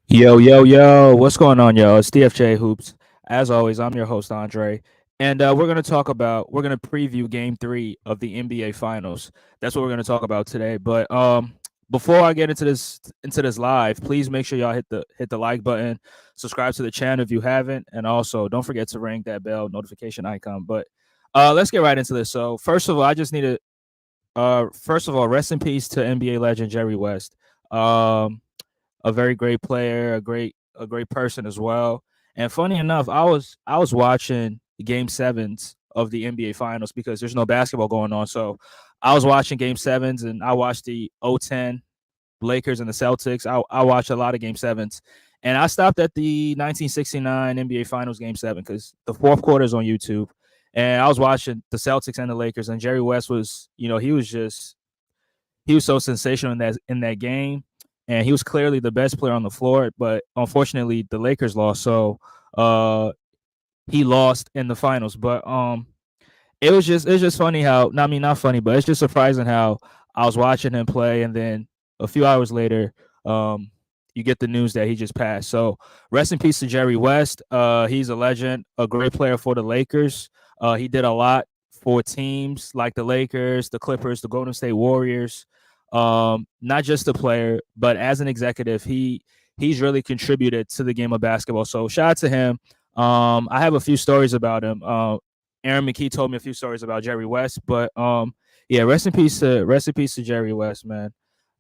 Yo, yo, yo, what's going on, yo? It's DFJ Hoops. As always, I'm your host, Andre. And we're going to preview game 3 of the NBA Finals. That's what we're going to talk about today. But before I get into this live, please make sure y'all hit the like button, subscribe to the channel if you haven't, and also don't forget to ring that bell notification icon. But let's get right into this. So, first of all, I just need to first of all, rest in peace to NBA legend Jerry West. Um a very great player, a great person as well. And funny enough, I was watching game sevens of the NBA finals because there's no basketball going on. So I was watching game sevens and I watched the 010 Lakers and the Celtics. I watched a lot of game sevens. And I stopped at the 1969 NBA Finals game 7 because the fourth quarter is on YouTube. And I was watching the Celtics and the Lakers, and Jerry West was, he was so sensational in that game, and he was clearly the best player on the floor. But unfortunately, the Lakers lost, so uh, he lost in the finals. But it's just funny how, I mean, not funny, but it's just surprising how I was watching him play, and then a few hours later, you get the news that he just passed. So rest in peace to Jerry West. He's a legend, a great player for the Lakers. He did a lot for teams like the Lakers, the Clippers, the Golden State Warriors. Not just a player, but as an executive, he's really contributed to the game of basketball. So shout out to him. I have a few stories about him. Aaron McKee told me a few stories about Jerry West, but yeah, rest in peace to Jerry West, man.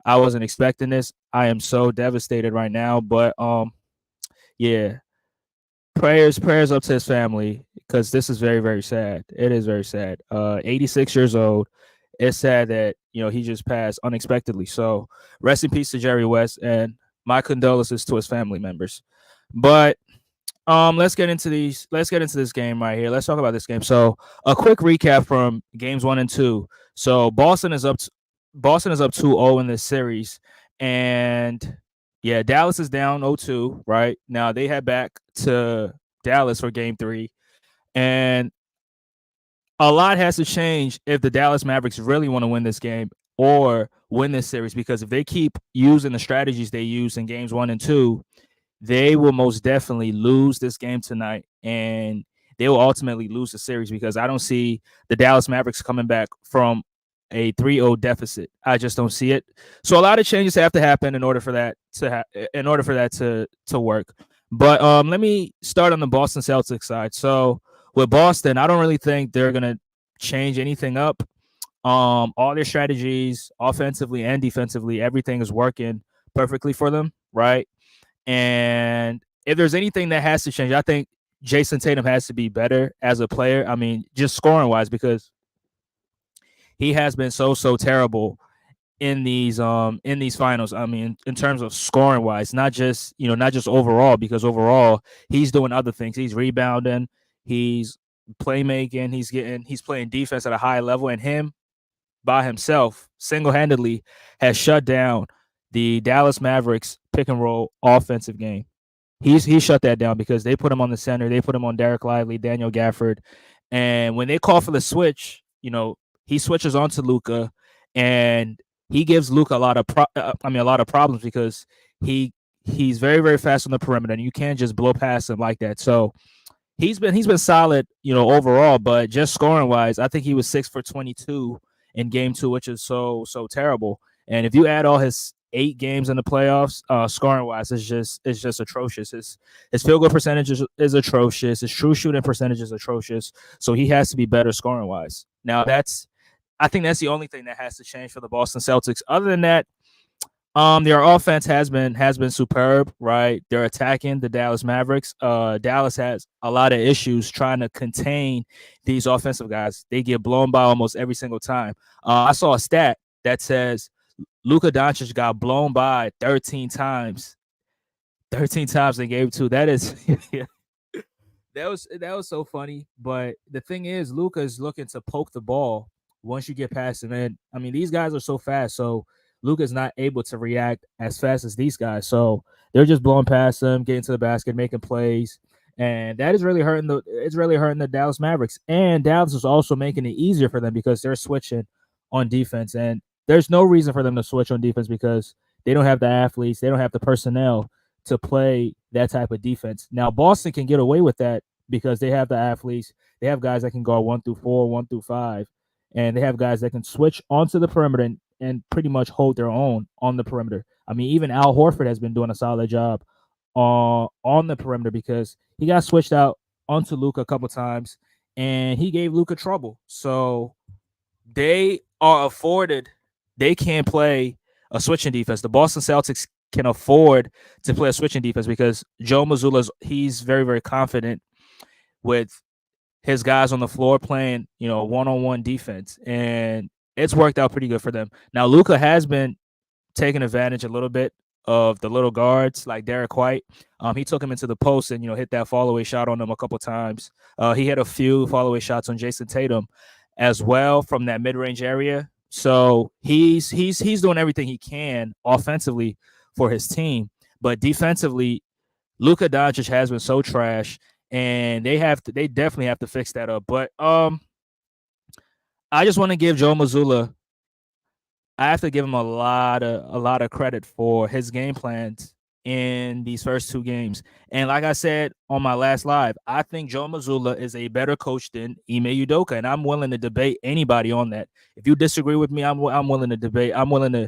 I wasn't expecting this. I am so devastated right now, but yeah, prayers up to his family because this is very very sad. It is very sad. 86 years old. It's sad that he just passed unexpectedly. So rest in peace to Jerry West, and my condolences to his family members. But let's get into these. Let's get into this game right here. Let's talk about this game. So a quick recap from games 1 and 2. So Boston is up 2-0 in this series, and yeah, Dallas is down 0-2 right now. They head back to Dallas for game 3, and a lot has to change if the Dallas Mavericks really want to win this game or win this series, because if they keep using the strategies they use in games 1 and 2, they will most definitely lose this game tonight, and they will ultimately lose the series because I don't see the Dallas Mavericks coming back from a 3-0 deficit. I just don't see it. So a lot of changes have to happen in order for that to work. But let me start on the Boston Celtics side. So with Boston, I don't really think they're gonna change anything up. All their strategies, offensively and defensively, everything is working perfectly for them, right? And if there's anything that has to change, I think Jayson Tatum has to be better as a player. I mean, just scoring wise, because he has been so terrible in these finals. I mean, in terms of scoring wise, not just overall, because overall he's doing other things. He's rebounding, he's playmaking, he's playing defense at a high level, and him by himself single handedly has shut down the Dallas Mavericks pick and roll offensive game. He shut that down because they put him on the center, they put him on Derek Lively, Daniel Gafford, and when they call for the switch, he switches on to Luca, and he gives Luca a lot of problems because he's very very fast on the perimeter, and you can't just blow past him like that. So he's been solid, overall, but just scoring wise, I think he was 6 for 22 in game 2, which is so terrible. And if you add all his 8 games in the playoffs, scoring wise, it's just atrocious. His field goal percentage is atrocious. His true shooting percentage is atrocious. So he has to be better scoring wise. Now I think that's the only thing that has to change for the Boston Celtics. Other than that, their offense has been superb, right? They're attacking the Dallas Mavericks. Dallas has a lot of issues trying to contain these offensive guys. They get blown by almost every single time. I saw a stat that says Luka Doncic got blown by 13 times. 13 times in game 2. That is that was so funny. But the thing is, Luka is looking to poke the ball once you get past him. And I mean, these guys are so fast, so Luka's not able to react as fast as these guys. So they're just blowing past him, getting to the basket, making plays. And that is really hurting the Dallas Mavericks. And Dallas is also making it easier for them because they're switching on defense. And there's no reason for them to switch on defense because they don't have the athletes, they don't have the personnel to play that type of defense. Now Boston can get away with that because they have the athletes. They have guys that can guard 1 through 4, 1 through 5, and they have guys that can switch onto the perimeter and pretty much hold their own on the perimeter. I mean, even Al Horford has been doing a solid job on the perimeter because he got switched out onto Luka a couple times and he gave Luka trouble. So they are afforded. They can't play a switching defense. The Boston Celtics can afford to play a switching defense because Joe Mazzulla's he's very, very confident with his guys on the floor playing, one-on-one defense, and it's worked out pretty good for them. Now Luka has been taking advantage a little bit of the little guards like Derek White. He took him into the post and hit that fall away shot on them a couple times. He had a few fall away shots on Jayson Tatum as well from that mid range area. So he's doing everything he can offensively for his team, but defensively, Luka Doncic has been so trash, and they definitely have to fix that up. But I just want to give Joe Mazzulla. I have to give him a lot of credit for his game plans in these first 2 games. And like I said on my last live, I think Joe Mazzulla is a better coach than Ime Udoka, and I'm willing to debate anybody on that. If you disagree with me, I'm willing to debate. I'm willing to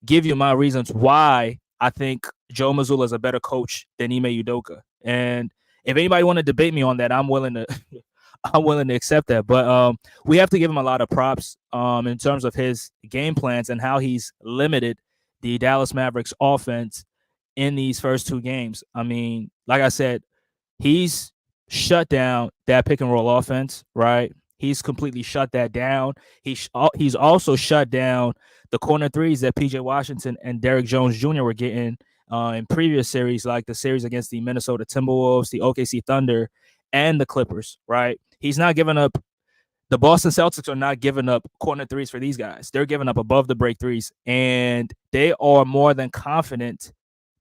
give you my reasons why I think Joe Mazzulla is a better coach than Ime Udoka. And if anybody want to debate me on that, I'm willing to I'm willing to accept that. But we have to give him a lot of props in terms of his game plans and how he's limited the Dallas Mavericks offense in these first 2 games. I mean, like I said, he's shut down that pick and roll offense, right? He's completely shut that down. He's also shut down the corner threes that PJ Washington and Derrick Jones Jr. were getting in previous series, like the series against the Minnesota Timberwolves, the OKC Thunder, and the Clippers, right? He's not giving up. The Boston Celtics are not giving up corner threes for these guys. They're giving up above the break threes, and they are more than confident.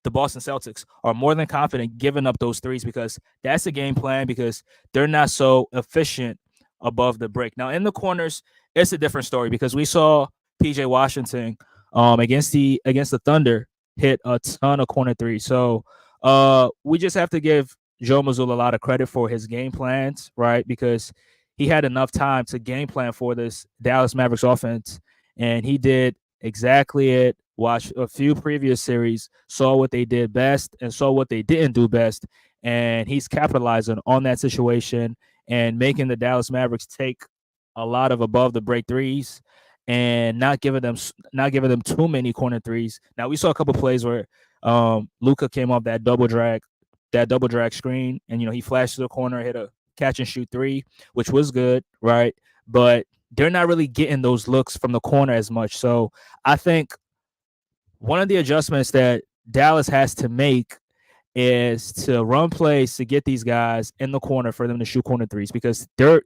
The Boston Celtics are more than confident giving up those threes because that's a game plan because they're not so efficient above the break. Now, in the corners, it's a different story because we saw PJ Washington against the Thunder hit a ton of corner threes. So we just have to give Joe Mazzulla a lot of credit for his game plans, right? Because he had enough time to game plan for this Dallas Mavericks offense, and he did exactly it. Watched a few previous series, saw what they did best, and saw what they didn't do best, and he's capitalizing on that situation and making the Dallas Mavericks take a lot of above the break threes and not giving them too many corner threes. Now we saw a couple plays where Luka came off that double drag screen, and he flashed to the corner, hit a catch and shoot 3, which was good, right? But they're not really getting those looks from the corner as much. So I think one of the adjustments that Dallas has to make is to run plays to get these guys in the corner for them to shoot corner threes because they're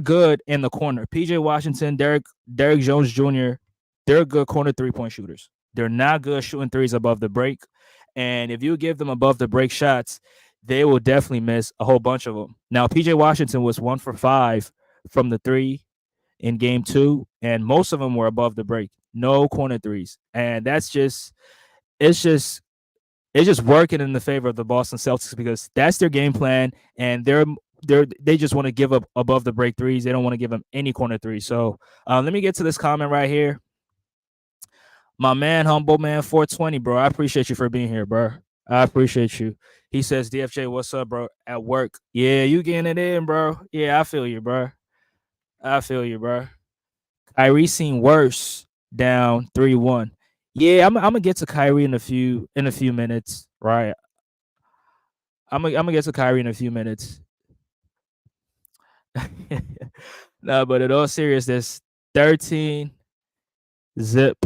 good in the corner. PJ Washington, Derrick Jones Jr., they're good corner 3-point shooters. They're not good shooting threes above the break. And if you give them above the break shots, they will definitely miss a whole bunch of them. Now, PJ Washington was 1 for 5 from the 3 in game 2, and most of them were above the break. No corner threes. And it's just working in the favor of the Boston Celtics because that's their game plan, and they just want to give up above the break threes. They don't want to give them any corner threes. So let me get to this comment right here. My man, Humble Man 420, bro. I appreciate you for being here, bro. I appreciate you. He says, DFJ, what's up, bro? At work. Yeah, you getting it in, bro. Yeah, I feel you, bro. Kyrie seen worse down 3-1. Yeah, I'm gonna get to Kyrie in a few minutes, right? I'm gonna get to Kyrie in a few minutes. No, but in all seriousness, 13 zip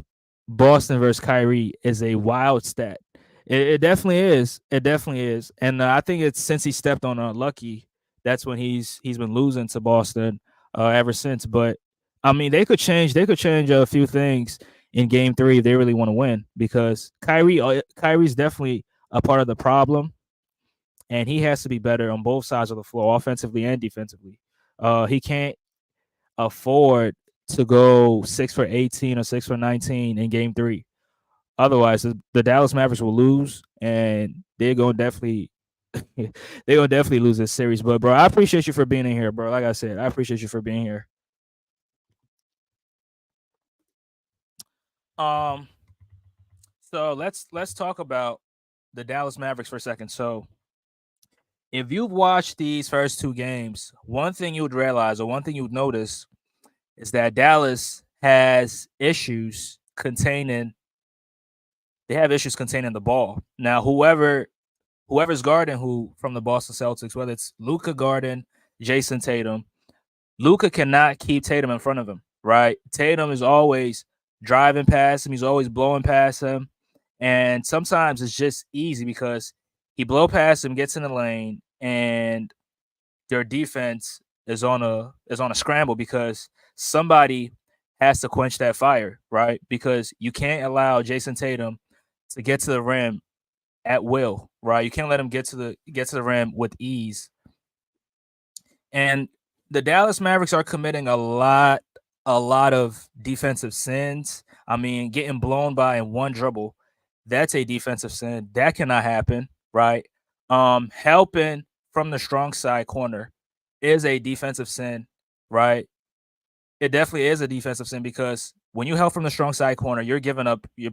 Boston versus Kyrie is a wild stat. It definitely is. It definitely is. And I think it's since he stepped on Lucky, that's when he's been losing to Boston ever since. But I mean, they could change a few things in Game 3 if they really want to win because Kyrie's definitely a part of the problem, and he has to be better on both sides of the floor, offensively and defensively. He can't afford to go 6 for 18 or 6 for 19 in Game 3. Otherwise, the Dallas Mavericks will lose, and they're gonna definitely lose this series. But bro, I appreciate you for being in here, bro. Like I said, I appreciate you for being here. Um, so let's talk about the Dallas Mavericks for a second. So if you've watched these first two games, one thing you would realize, or one thing you would notice, is that Dallas has issues containing. They have issues containing the ball. Now, whoever's guarding who from the Boston Celtics, whether it's Luka guarding Jayson Tatum, Luka cannot keep Tatum in front of him. Right? Tatum is always driving past him. He's always blowing past him, and sometimes it's just easy because he blow past him, gets in the lane, and their defense is on a scramble because somebody has to quench that fire, right? Because you can't allow Jayson Tatum to get to the rim at will, right? You can't let him get to the rim with ease. And the Dallas Mavericks are committing a lot of defensive sins. I mean, getting blown by in one dribble, that's a defensive sin. That cannot happen, right? Helping from the strong side corner is a defensive sin, right? It definitely is a defensive sin because when you help from the strong side corner, you're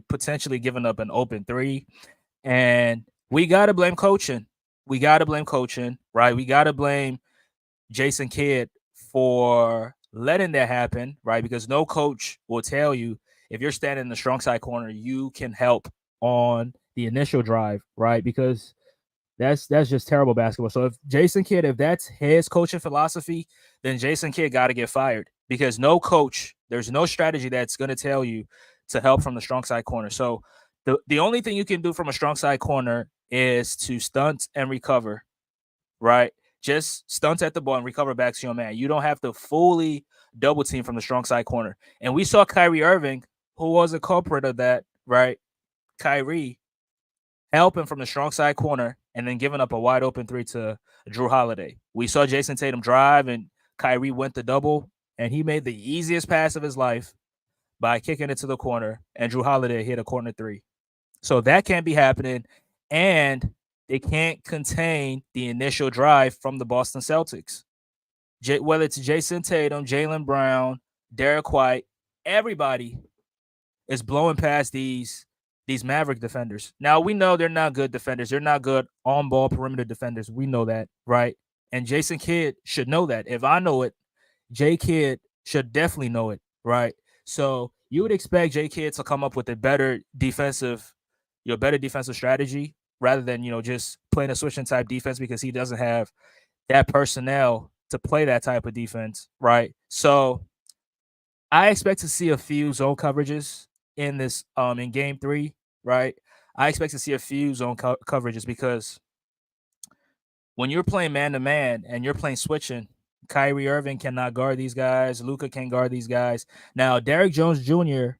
potentially giving up an open three. And we gotta blame coaching. We gotta blame coaching, right? We gotta blame Jason Kidd for letting that happen, right? Because no coach will tell you if you're standing in the strong side corner, you can help on the initial drive, right? Because that's just terrible basketball. So if Jason Kidd, if that's his coaching philosophy, then Jason Kidd got to get fired because no coach, there's no strategy that's going to tell you to help from the strong side corner. So the only thing you can do from a strong side corner is to stunt and recover, right? Just stunt at the ball and recover back to your man. You don't have to fully double team from the strong side corner. And we saw Kyrie Irving, who was a culprit of that, right? Kyrie helping from the strong side corner and then giving up a wide open three to Drew Holiday. We saw Jayson Tatum drive and Kyrie went the double, and he made the easiest pass of his life by kicking it to the corner, and Drew Holiday hit a corner three. So that can't be happening, and they can't contain the initial drive from the Boston Celtics. Whether it's Jayson Tatum, Jaylen Brown, Derek White, everybody is blowing past these Maverick defenders. Now we know they're not good defenders. They're not good on ball perimeter defenders. We know that, right? And Jason Kidd should know that. If I know it, J Kidd should definitely know it, right? So you would expect J Kidd to come up with a better defensive strategy rather than just playing a switching type defense because he doesn't have that personnel to play that type of defense, right? So I expect to see a few zone coverages in this in game 3, right? I expect to see a few zone coverages because when you're playing man to man and you're playing switching, Kyrie Irving cannot guard these guys. Luka can guard these guys. Now, Derrick Jones Jr.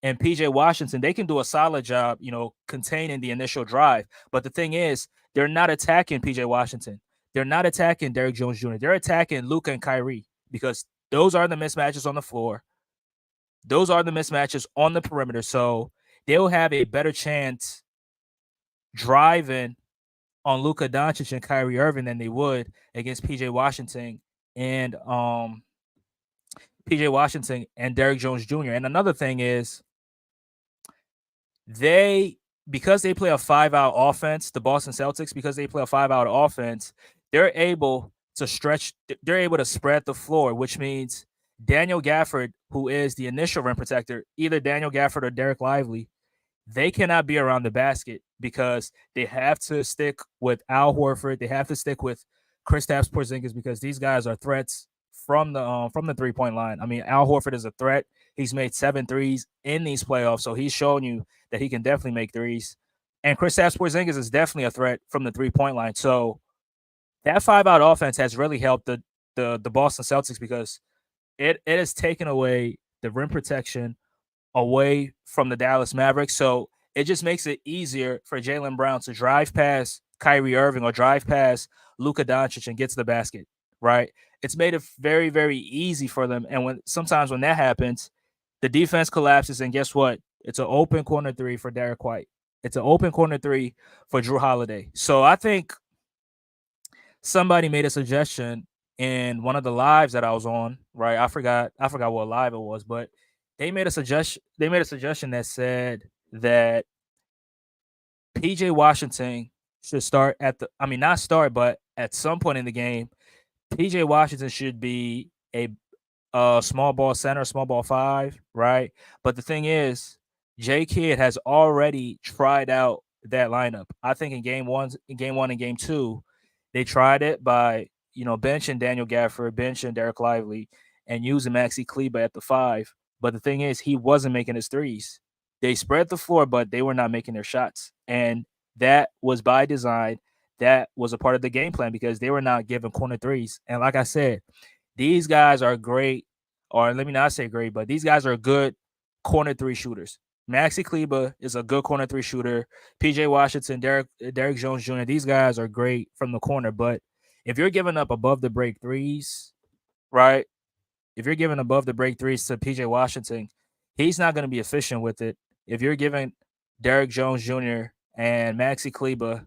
and PJ Washington, they can do a solid job, containing the initial drive. But the thing is, they're not attacking PJ Washington. They're not attacking Derrick Jones Jr. They're attacking Luka and Kyrie because those are the mismatches on the floor. Those are the mismatches on the perimeter. So they'll have a better chance driving on Luka Doncic and Kyrie Irving than they would against PJ Washington and Derrick Jones Jr. And another thing is because they play a 5-out offense, the Boston Celtics, because they play a 5-out offense, they're able to spread the floor, which means Daniel Gafford, who is the initial rim protector, either Daniel Gafford or Derek Lively, they cannot be around the basket because they have to stick with Al Horford. They have to stick with Kristaps Porzingis because these guys are threats from the 3-point line. I mean, Al Horford is a threat. He's made 7 threes in these playoffs, so he's shown you that he can definitely make threes. And Kristaps Porzingis is definitely a threat from the 3-point line. So that 5-out offense has really helped the Boston Celtics because it has taken away the rim protection away from the Dallas Mavericks. So it just makes it easier for Jaylen Brown to drive past Kyrie Irving or drive past Luka Doncic and get to the basket, right? It's made it very, very easy for them. And sometimes when that happens, the defense collapses, and guess what? It's an open corner three for Derek White. It's an open corner three for Drew Holiday. So I think somebody made a suggestion in one of the lives that I was on, right? I forgot what live it was, but they made a suggestion that said that PJ Washington should start at the I mean not start, but at some point in the game, PJ Washington should be a small ball center, small ball five, right? But the thing is, J Kidd has already tried out that lineup. I think in game one and game two, they tried it by benching Daniel Gafford, benching Derek Lively, and using Maxi Kleber at the five. But the thing is, he wasn't making his threes. They spread the floor, but they were not making their shots, and that was by design. That was a part of the game plan because they were not giving corner threes. And like I said, these guys are great, or let me not say great, but these guys are good corner three shooters. Maxi Kleber is a good corner three shooter. PJ Washington, Derek Jones Jr. These guys are great from the corner, but if you're giving up above the break threes, right? If you're giving above the break threes to PJ Washington, he's not going to be efficient with it. If you're giving Derek Jones Jr. and Maxi Kleber,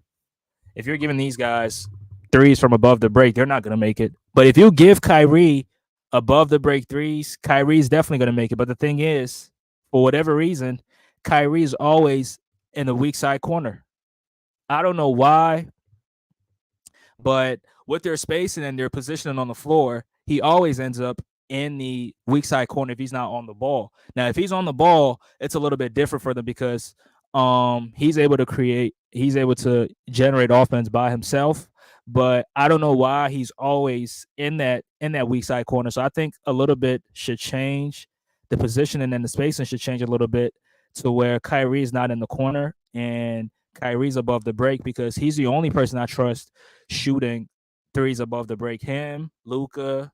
if you're giving these guys threes from above the break, they're not going to make it. But if you give Kyrie above the break threes, Kyrie's definitely going to make it. But the thing is, for whatever reason, Kyrie's always in the weak side corner. I don't know why, but with their spacing and their positioning on the floor, he always ends up in the weak side corner if he's not on the ball. Now, if he's on the ball, it's a little bit different for them because he's able to generate offense by himself. But I don't know why he's always in that weak side corner. So I think a little bit should change. The positioning and the spacing should change a little bit to where Kyrie's not in the corner and Kyrie's above the break because he's the only person I trust shooting threes above the break. Him, Luca,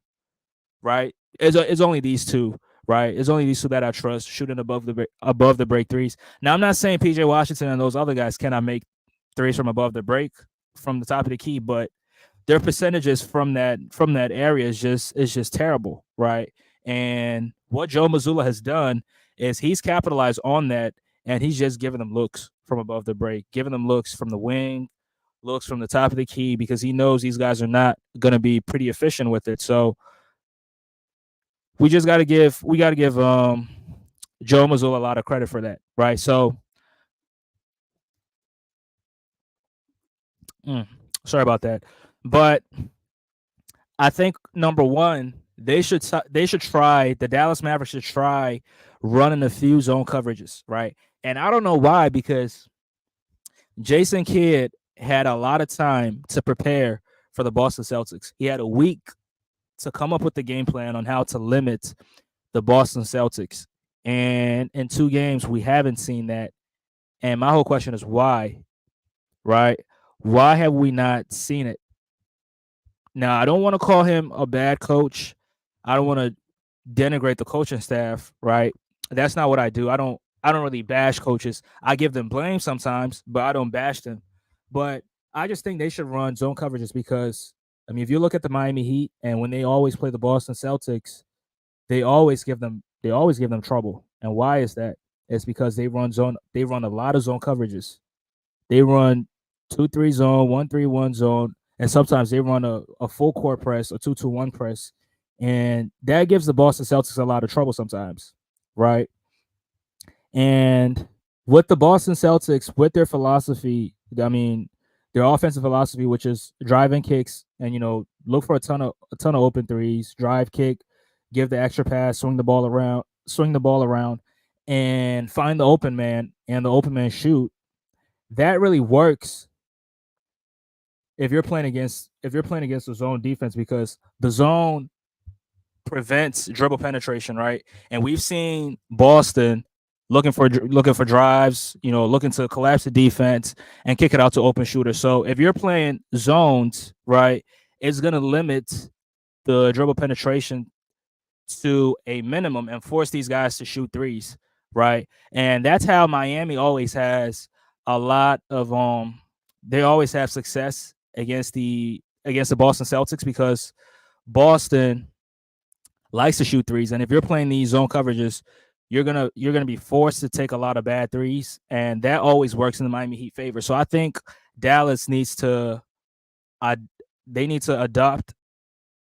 right? It's only these two, right? It's only these two that I trust shooting above the break threes. Now I'm not saying PJ Washington and those other guys cannot make threes from above the break from the top of the key, but their percentages from that area is just terrible, right? And what Joe Mazzulla has done is he's capitalized on that, and he's just giving them looks from above the break, giving them looks from the wing, looks from the top of the key, because he knows these guys are not going to be pretty efficient with it. So we got to give Joe Mazzulla a lot of credit for that, right? So mm, sorry about that, but I think number one, they should try the Dallas Mavericks should try running a few zone coverages, right? And I don't know why because Jason Kidd had a lot of time to prepare for the Boston Celtics. He had a week to come up with the game plan on how to limit the Boston Celtics. And in 2 games, we haven't seen that. And my whole question is why, right? Why have we not seen it? Now, I don't want to call him a bad coach. I don't want to denigrate the coaching staff, right? That's not what I do. I don't really bash coaches. I give them blame sometimes, but I don't bash them. But I just think they should run zone coverages because I mean, if you look at the Miami Heat and when they always play the Boston Celtics, they always give them trouble. And why is that? It's because they run a lot of zone coverages. They run 2-3 zone, 1-3-1 zone, and sometimes they run a full court press, a 2-2-1 press. And that gives the Boston Celtics a lot of trouble sometimes, right? And with the Boston Celtics, with their philosophy, I mean, their offensive philosophy, which is driving kicks and look for a ton of open threes, drive kick, give the extra pass, swing the ball around, and find the open man and the open man shoot. That really works if you're playing against the zone defense because the zone prevents dribble penetration, right? And we've seen Boston looking for drives, looking to collapse the defense and kick it out to open shooters. So if you're playing zones, right, it's gonna limit the dribble penetration to a minimum and force these guys to shoot threes, right? And that's how Miami always has a lot of they always have success against the Boston Celtics because Boston likes to shoot threes. And if you're playing these zone coverages, you're gonna be forced to take a lot of bad threes, and that always works in the Miami Heat favor. So I think Dallas needs to uh, they need to adopt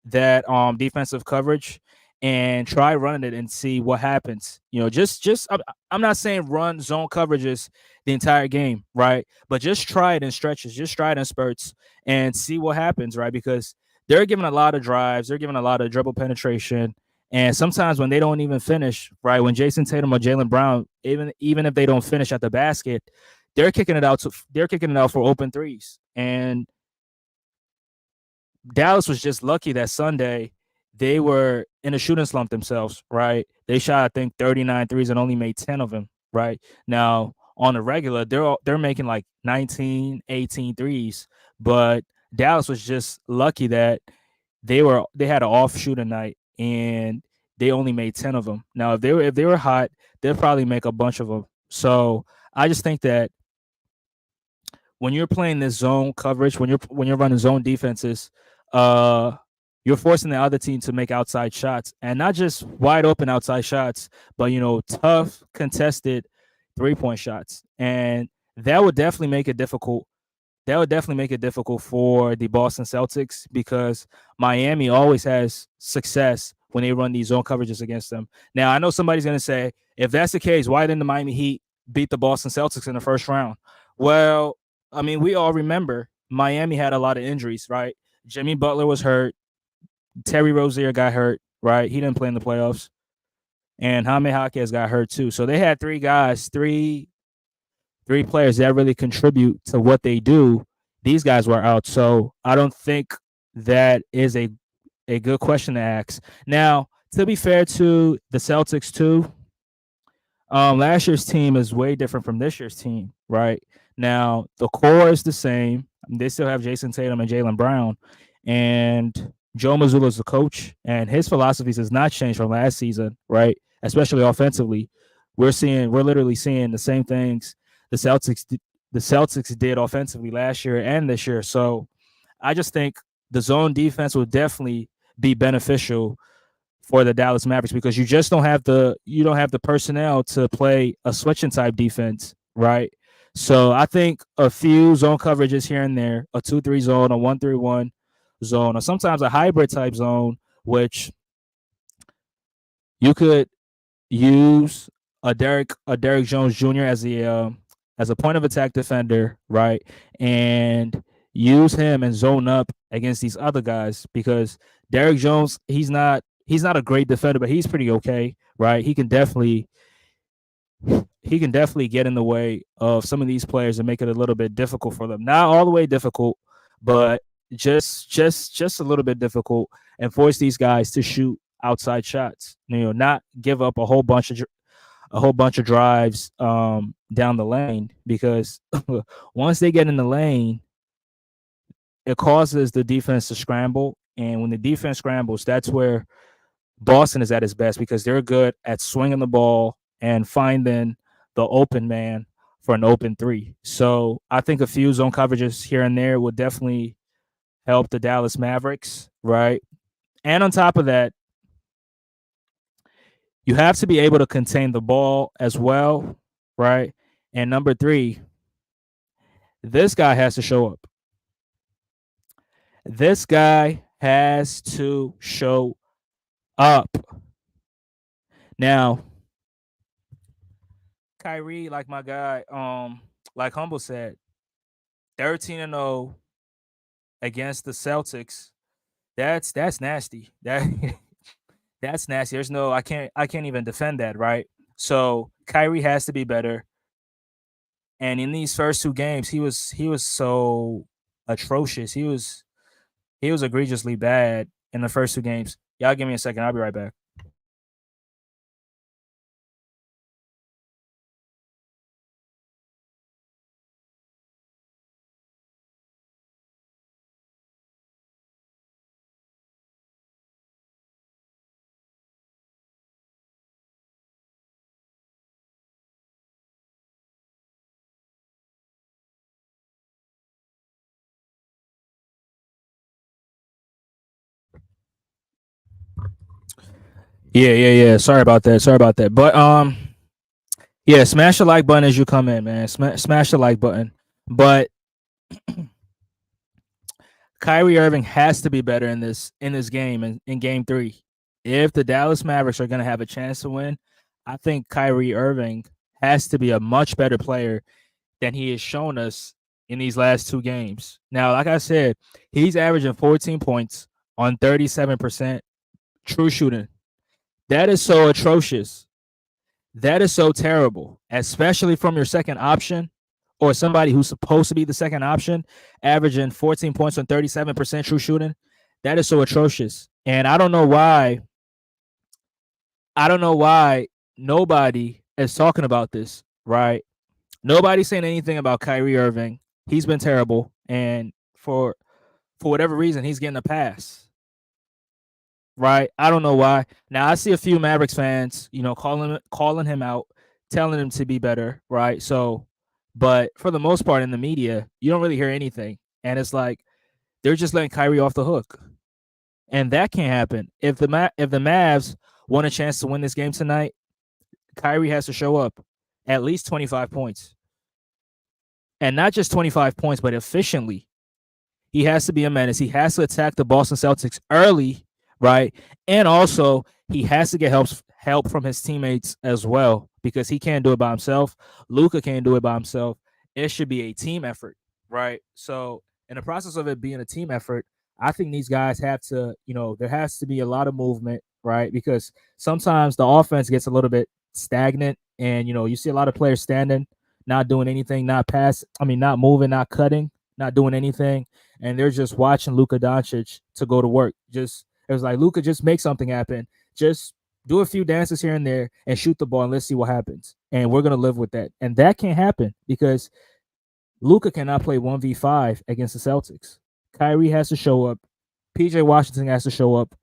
that defensive coverage and try running it and see what happens. Just I'm not saying run zone coverages the entire game, right? But just try it in stretches, just try it in spurts and see what happens, right? Because they're giving a lot of drives, they're giving a lot of dribble penetration. And sometimes when they don't even finish, right? When Jayson Tatum or Jaylen Brown, even if they don't finish at the basket, they're kicking it out for open threes. And Dallas was just lucky that Sunday they were in a shooting slump themselves, right? They shot, I think, 39 threes and only made 10 of them, right? Now, on the regular, they're making like 19, 18 threes, but Dallas was just lucky that they had an off shooting night and they only made 10 of them. Now, if they were hot, they'd probably make a bunch of them. So, I just think that when you're playing this zone coverage, when you're running zone defenses, uh, you're forcing the other team to make outside shots, and not just wide open outside shots, but tough contested 3-point shots, and that would definitely make it difficult. That would definitely make it difficult for the Boston Celtics because Miami always has success when they run these zone coverages against them. Now, I know somebody's going to say, if that's the case, why didn't the Miami Heat beat the Boston Celtics in the first round? Well, I mean, we all remember Miami had a lot of injuries, right? Jimmy Butler was hurt. Terry Rozier got hurt, right? He didn't play in the playoffs. And Jaime Jaquez got hurt too. So they had three guys, three players that really contribute to what they do. These guys were out. So I don't think that is a good question to ask. Now, to be fair to the Celtics too, last year's team is way different from this year's team, right? Now, the core is the same. They still have Jayson Tatum and Jaylen Brown, and Joe Mazzulla is the coach, and his philosophies has not changed from last season, right? Especially offensively, we're literally seeing the same things the Celtics the Celtics did offensively last year and this year. So I just think the zone defense will definitely be beneficial for the Dallas Mavericks because you don't have the personnel to play a switching type defense, right? So I think a few zone coverages here and there, a 2-3 zone, a 1-3-1 zone, or sometimes a hybrid type zone, which you could use a Derek Jones Jr. as a point of attack defender, right? And use him and zone up against these other guys because Derek Jones, he's not a great defender, but he's pretty okay, right? He can definitely get in the way of some of these players and make it a little bit difficult for them. Not all the way difficult, but just a little bit difficult and force these guys to shoot outside shots. Not give up a whole bunch of drives down the lane because once they get in the lane, it causes the defense to scramble. And when the defense scrambles, that's where Boston is at its best because they're good at swinging the ball and finding the open man for an open three. So I think a few zone coverages here and there would definitely help the Dallas Mavericks, right? And on top of that, you have to be able to contain the ball as well, right? And number three, this guy has to show up. This guy has to show up. Now, Kyrie, like my guy, like Humble said, 13-0 against the Celtics. That's nasty. That's nasty. I can't even defend that, right? So Kyrie has to be better. And in these first two games, he was so atrocious. He was egregiously bad in the first two games. Y'all give me a second. I'll be right back. Yeah. Sorry about that. Sorry about that. But yeah, smash the like button as you come in, man. Smash the like button. But Kyrie Irving has to be better in this game in game 3. If the Dallas Mavericks are going to have a chance to win, I think Kyrie Irving has to be a much better player than he has shown us in these last 2 games. Now, like I said, he's averaging 14 points on 37% true shooting. That is so atrocious. That is so terrible, especially from your second option or somebody who's supposed to be the second option, averaging 14 points on 37% true shooting. That is so atrocious. And I don't know why. I don't know why nobody is talking about this, right? Nobody's saying anything about Kyrie Irving. He's been terrible. And for whatever reason, he's getting a pass, right? I don't know why. Now I see a few Mavericks fans, calling him out, telling him to be better, right? So, but for the most part in the media, you don't really hear anything, and it's like they're just letting Kyrie off the hook, and that can't happen. If the Mavs want a chance to win this game tonight, Kyrie has to show up at least 25 points, and not just 25 points, but efficiently. He has to be a menace. He has to attack the Boston Celtics early, right? And also, he has to get help from his teammates as well because he can't do it by himself. Luka can't do it by himself. It should be a team effort, right? So, in the process of it being a team effort, I think these guys have to, there has to be a lot of movement, right? Because sometimes the offense gets a little bit stagnant, and you see a lot of players standing, not doing anything, not moving, not cutting, not doing anything, and they're just watching Luka Doncic to go to work. Just it was like, Luka, just make something happen. Just do a few dances here and there and shoot the ball, and let's see what happens. And we're gonna live with that. And that can't happen because Luka cannot play 1v5 against the Celtics. Kyrie has to show up. PJ Washington has to show up.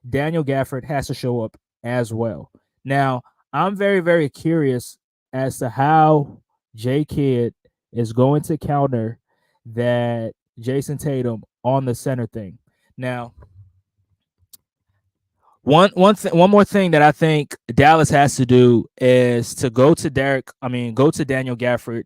Daniel Gafford has to show up as well. Now, I'm very, very curious as to how J Kidd is going to counter that Jayson Tatum on the center thing. Now, one more thing that I think Dallas has to do is to go to Daniel Gafford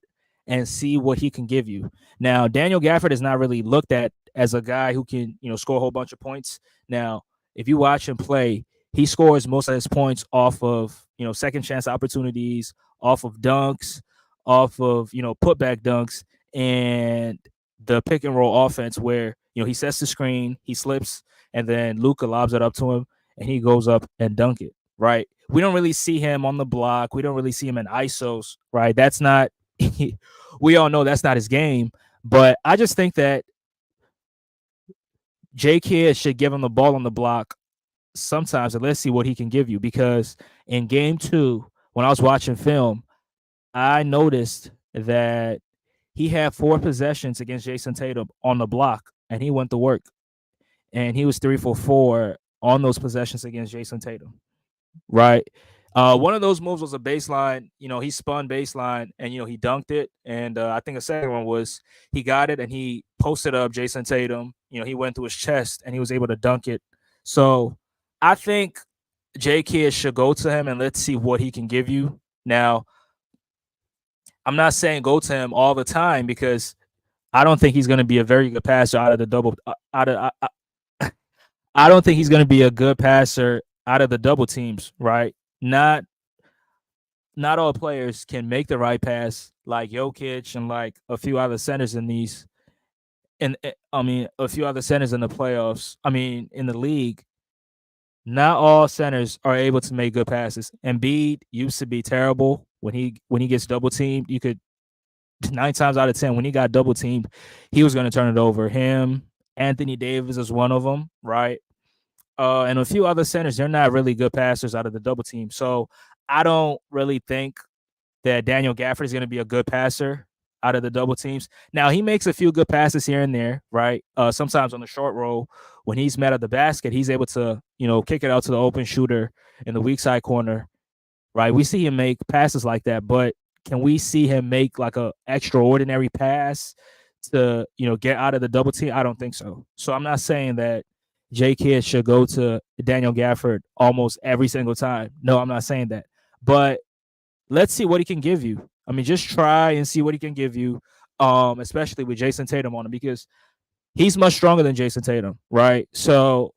and see what he can give you. Now, Daniel Gafford is not really looked at as a guy who can, score a whole bunch of points. Now, if you watch him play, he scores most of his points off of, second chance opportunities, off of dunks, off of, putback dunks, and the pick and roll offense where, he sets the screen, he slips, and then Luka lobs it up to him and he goes up and dunk it, right? We don't really see him on the block. We don't really see him in ISOs, right? That's not, we all know that's not his game. But I just think that J Kidd should give him the ball on the block sometimes and let's see what he can give you. Because in game 2, when I was watching film, I noticed that he had 4 possessions against Jayson Tatum on the block and he went to work. And he was 3 for 4 on those possessions against Jayson Tatum, right? One of those moves was a baseline. He spun baseline and he dunked it. And I think the second one was he got it and he posted up Jayson Tatum. He went to his chest and he was able to dunk it. So I think J Kidd should go to him and let's see what he can give you. Now, I'm not saying go to him all the time because I don't think he's going to be a very good passer out of the double. I don't think he's going to be a good passer out of the double teams, right? Not all players can make the right pass like Jokic and like a few other centers in these and a few other centers in the playoffs. In the league, not all centers are able to make good passes. Embiid used to be terrible when he gets double teamed. You could 9 times out of 10 when he got double teamed, he was going to turn it over. Him, Anthony Davis is one of them, right? And a few other centers, they're not really good passers out of the double team. So I don't really think that Daniel Gafford is going to be a good passer out of the double teams. Now, he makes a few good passes here and there, right? Sometimes on the short roll, when he's met at the basket, he's able to, kick it out to the open shooter in the weak side corner, right? We see him make passes like that, but can we see him make like a extraordinary pass to, get out of the double team? I don't think so. So I'm not saying that J Kidd should go to Daniel Gafford almost every single time. No, I'm not saying that. But let's see what he can give you. I mean, just try and see what he can give you, especially with Jayson Tatum on him, because he's much stronger than Jayson Tatum, right? So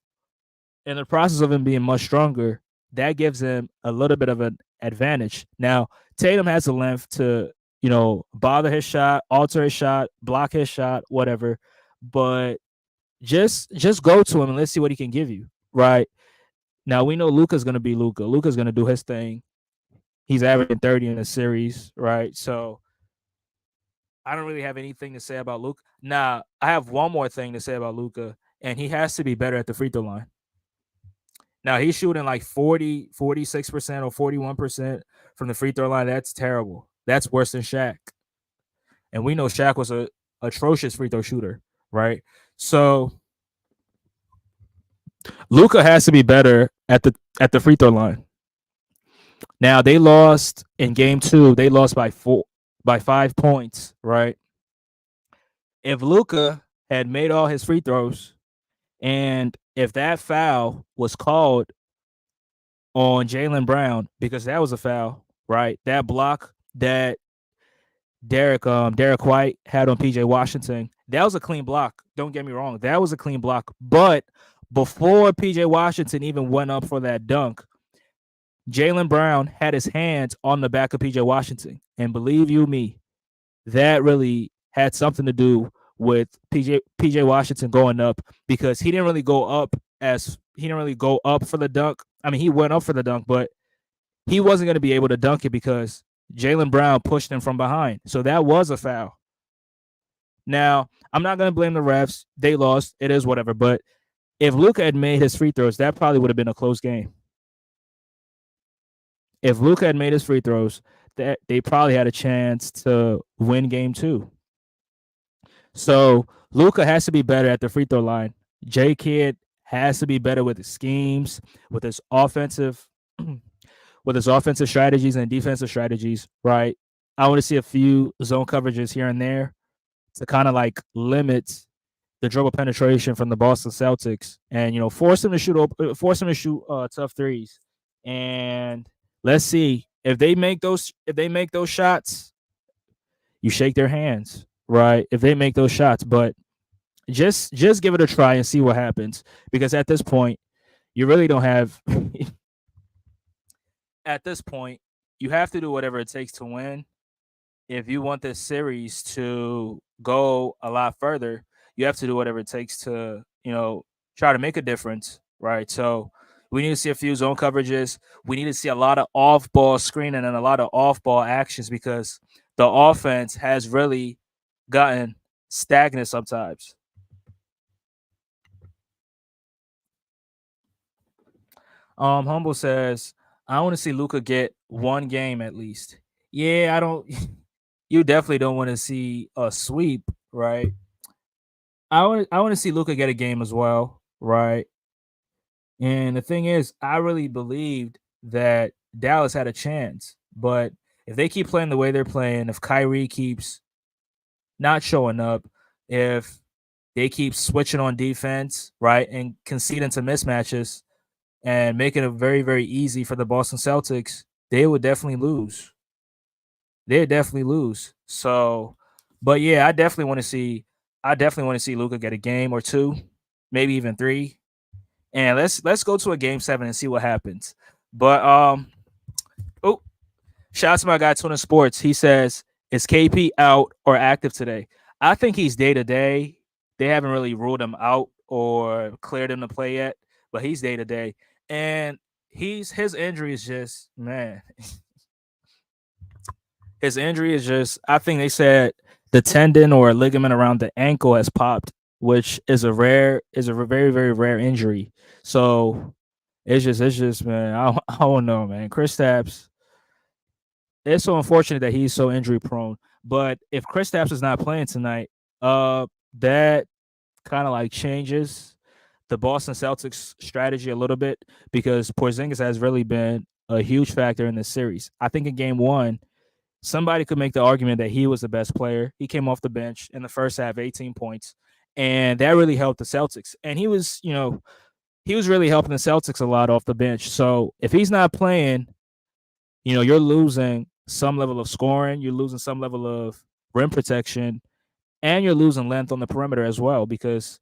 in the process of him being much stronger, that gives him a little bit of an advantage. Now, Tatum has the length to, bother his shot, alter his shot, block his shot, whatever. But just go to him and let's see what he can give you, right? Now we know Luka's gonna be Luka. Luka's gonna do his thing. He's averaging 30 in a series, right? So I don't really have anything to say about Luka. Now, I have one more thing to say about Luka, and he has to be better at the free throw line. Now he's shooting like 46% or 41% from the free throw line. That's terrible. That's worse than Shaq. And we know Shaq was a atrocious free throw shooter, right? So Luka has to be better at the free throw line. Now they lost in game 2. They lost by 5 points, right? If Luka had made all his free throws, and if that foul was called on Jaylen Brown, because that was a foul, right? That block that Derek White had on PJ Washington, that was a clean block. Don't get me wrong, that was a clean block. But before PJ Washington even went up for that dunk, Jaylen Brown had his hands on the back of PJ Washington, and believe you me, that really had something to do with PJ Washington going up, because he didn't really go up for the dunk. I mean, he went up for the dunk, but he wasn't going to be able to dunk it because Jaylen Brown pushed him from behind. So that was a foul. Now, I'm not going to blame the refs. They lost. It is whatever. But if Luka had made his free throws, that probably would have been a close game. If Luka had made his free throws, that they probably had a chance to win game 2. So Luka has to be better at the free throw line. J Kidd has to be better with his schemes, with his offensive strategies and defensive strategies, right? I want to see a few zone coverages here and there to kind of like limit the dribble penetration from the Boston Celtics, and force them to shoot tough threes. And let's see if they make those shots, you shake their hands, right? If they make those shots, but just give it a try and see what happens, because at this point, you really don't have. At this point, you have to do whatever it takes to win. If you want this series to go a lot further, you have to do whatever it takes to, try to make a difference, right? So we need to see a few zone coverages. We need to see a lot of off-ball screening and a lot of off-ball actions, because the offense has really gotten stagnant sometimes. Humble says, I want to see Luka get one game at least. Yeah, I don't. You definitely don't want to see a sweep, right? I want to see Luka get a game as well, right? And the thing is, I really believed that Dallas had a chance, but if they keep playing the way they're playing, if Kyrie keeps not showing up, if they keep switching on defense, right, and conceding to mismatches and making it very, very easy for the Boston Celtics, they would definitely lose. They'd definitely lose. So, but yeah, I definitely want to see Luka get a game or 2, maybe even 3. And let's go to a game 7 and see what happens. But oh, shout out to my guy Tuna Sports. He says, is KP out or active today? I think he's day to day. They haven't really ruled him out or cleared him to play yet, but he's day to day. And his injury is just, man. His injury is just, I think they said the tendon or ligament around the ankle has popped, which is a very, very rare injury. So it's just, man, I don't know, man. Kristaps, it's so unfortunate that he's so injury prone. But if Kristaps is not playing tonight, that kind of like changes the Boston Celtics strategy a little bit, because Porzingis has really been a huge factor in this series. I think in game 1, somebody could make the argument that he was the best player. He came off the bench in the first half, 18 points, and that really helped the Celtics. And he was, he was really helping the Celtics a lot off the bench. So if he's not playing, you're losing some level of scoring, you're losing some level of rim protection, and you're losing length on the perimeter as well because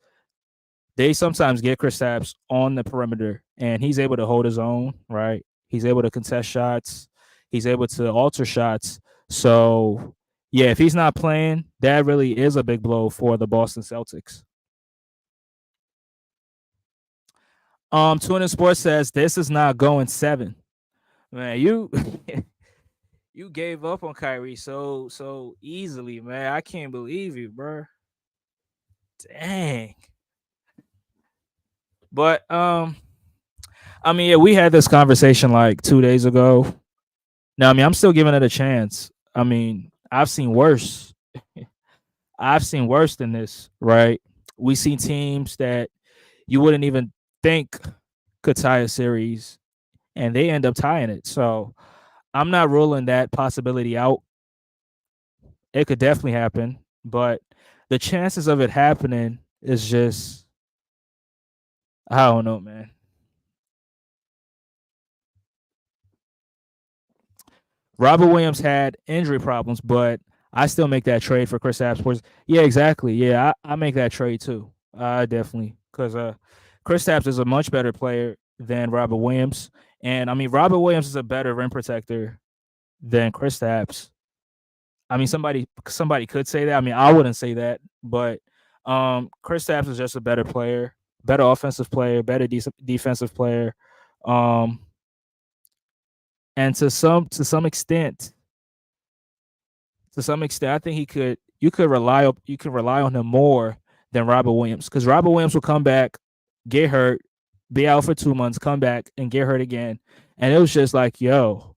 they sometimes get Kristaps on the perimeter and he's able to hold his own, right? He's able to contest shots, he's able to alter shots. So, yeah, if he's not playing, that really is a big blow for the Boston Celtics. Twin Sports says this is not going 7. Man, you you gave up on Kyrie so easily, man. I can't believe you, bro. Dang. But I mean, yeah, we had this conversation like 2 days ago. Now, I mean, I'm still giving it a chance. I mean, I've seen worse. I've seen worse than this, right? We see teams that you wouldn't even think could tie a series, and they end up tying it. So I'm not ruling that possibility out. It could definitely happen, but the chances of it happening is just, I don't know, man. Robert Williams had injury problems, but I still make that trade for Chris Apps. Yeah, exactly. Yeah, I make that trade too. Definitely, because Chris Apps is a much better player than Robert Williams, and I mean Robert Williams is a better rim protector than Chris Apps. I mean somebody could say that. I mean I wouldn't say that, but Chris Apps is just a better player, better offensive player, better defensive player. Um, and to some extent, I think you could rely on him more than Robert Williams because Robert Williams will come back, get hurt, be out for 2 months, come back and get hurt again, and it was just like yo.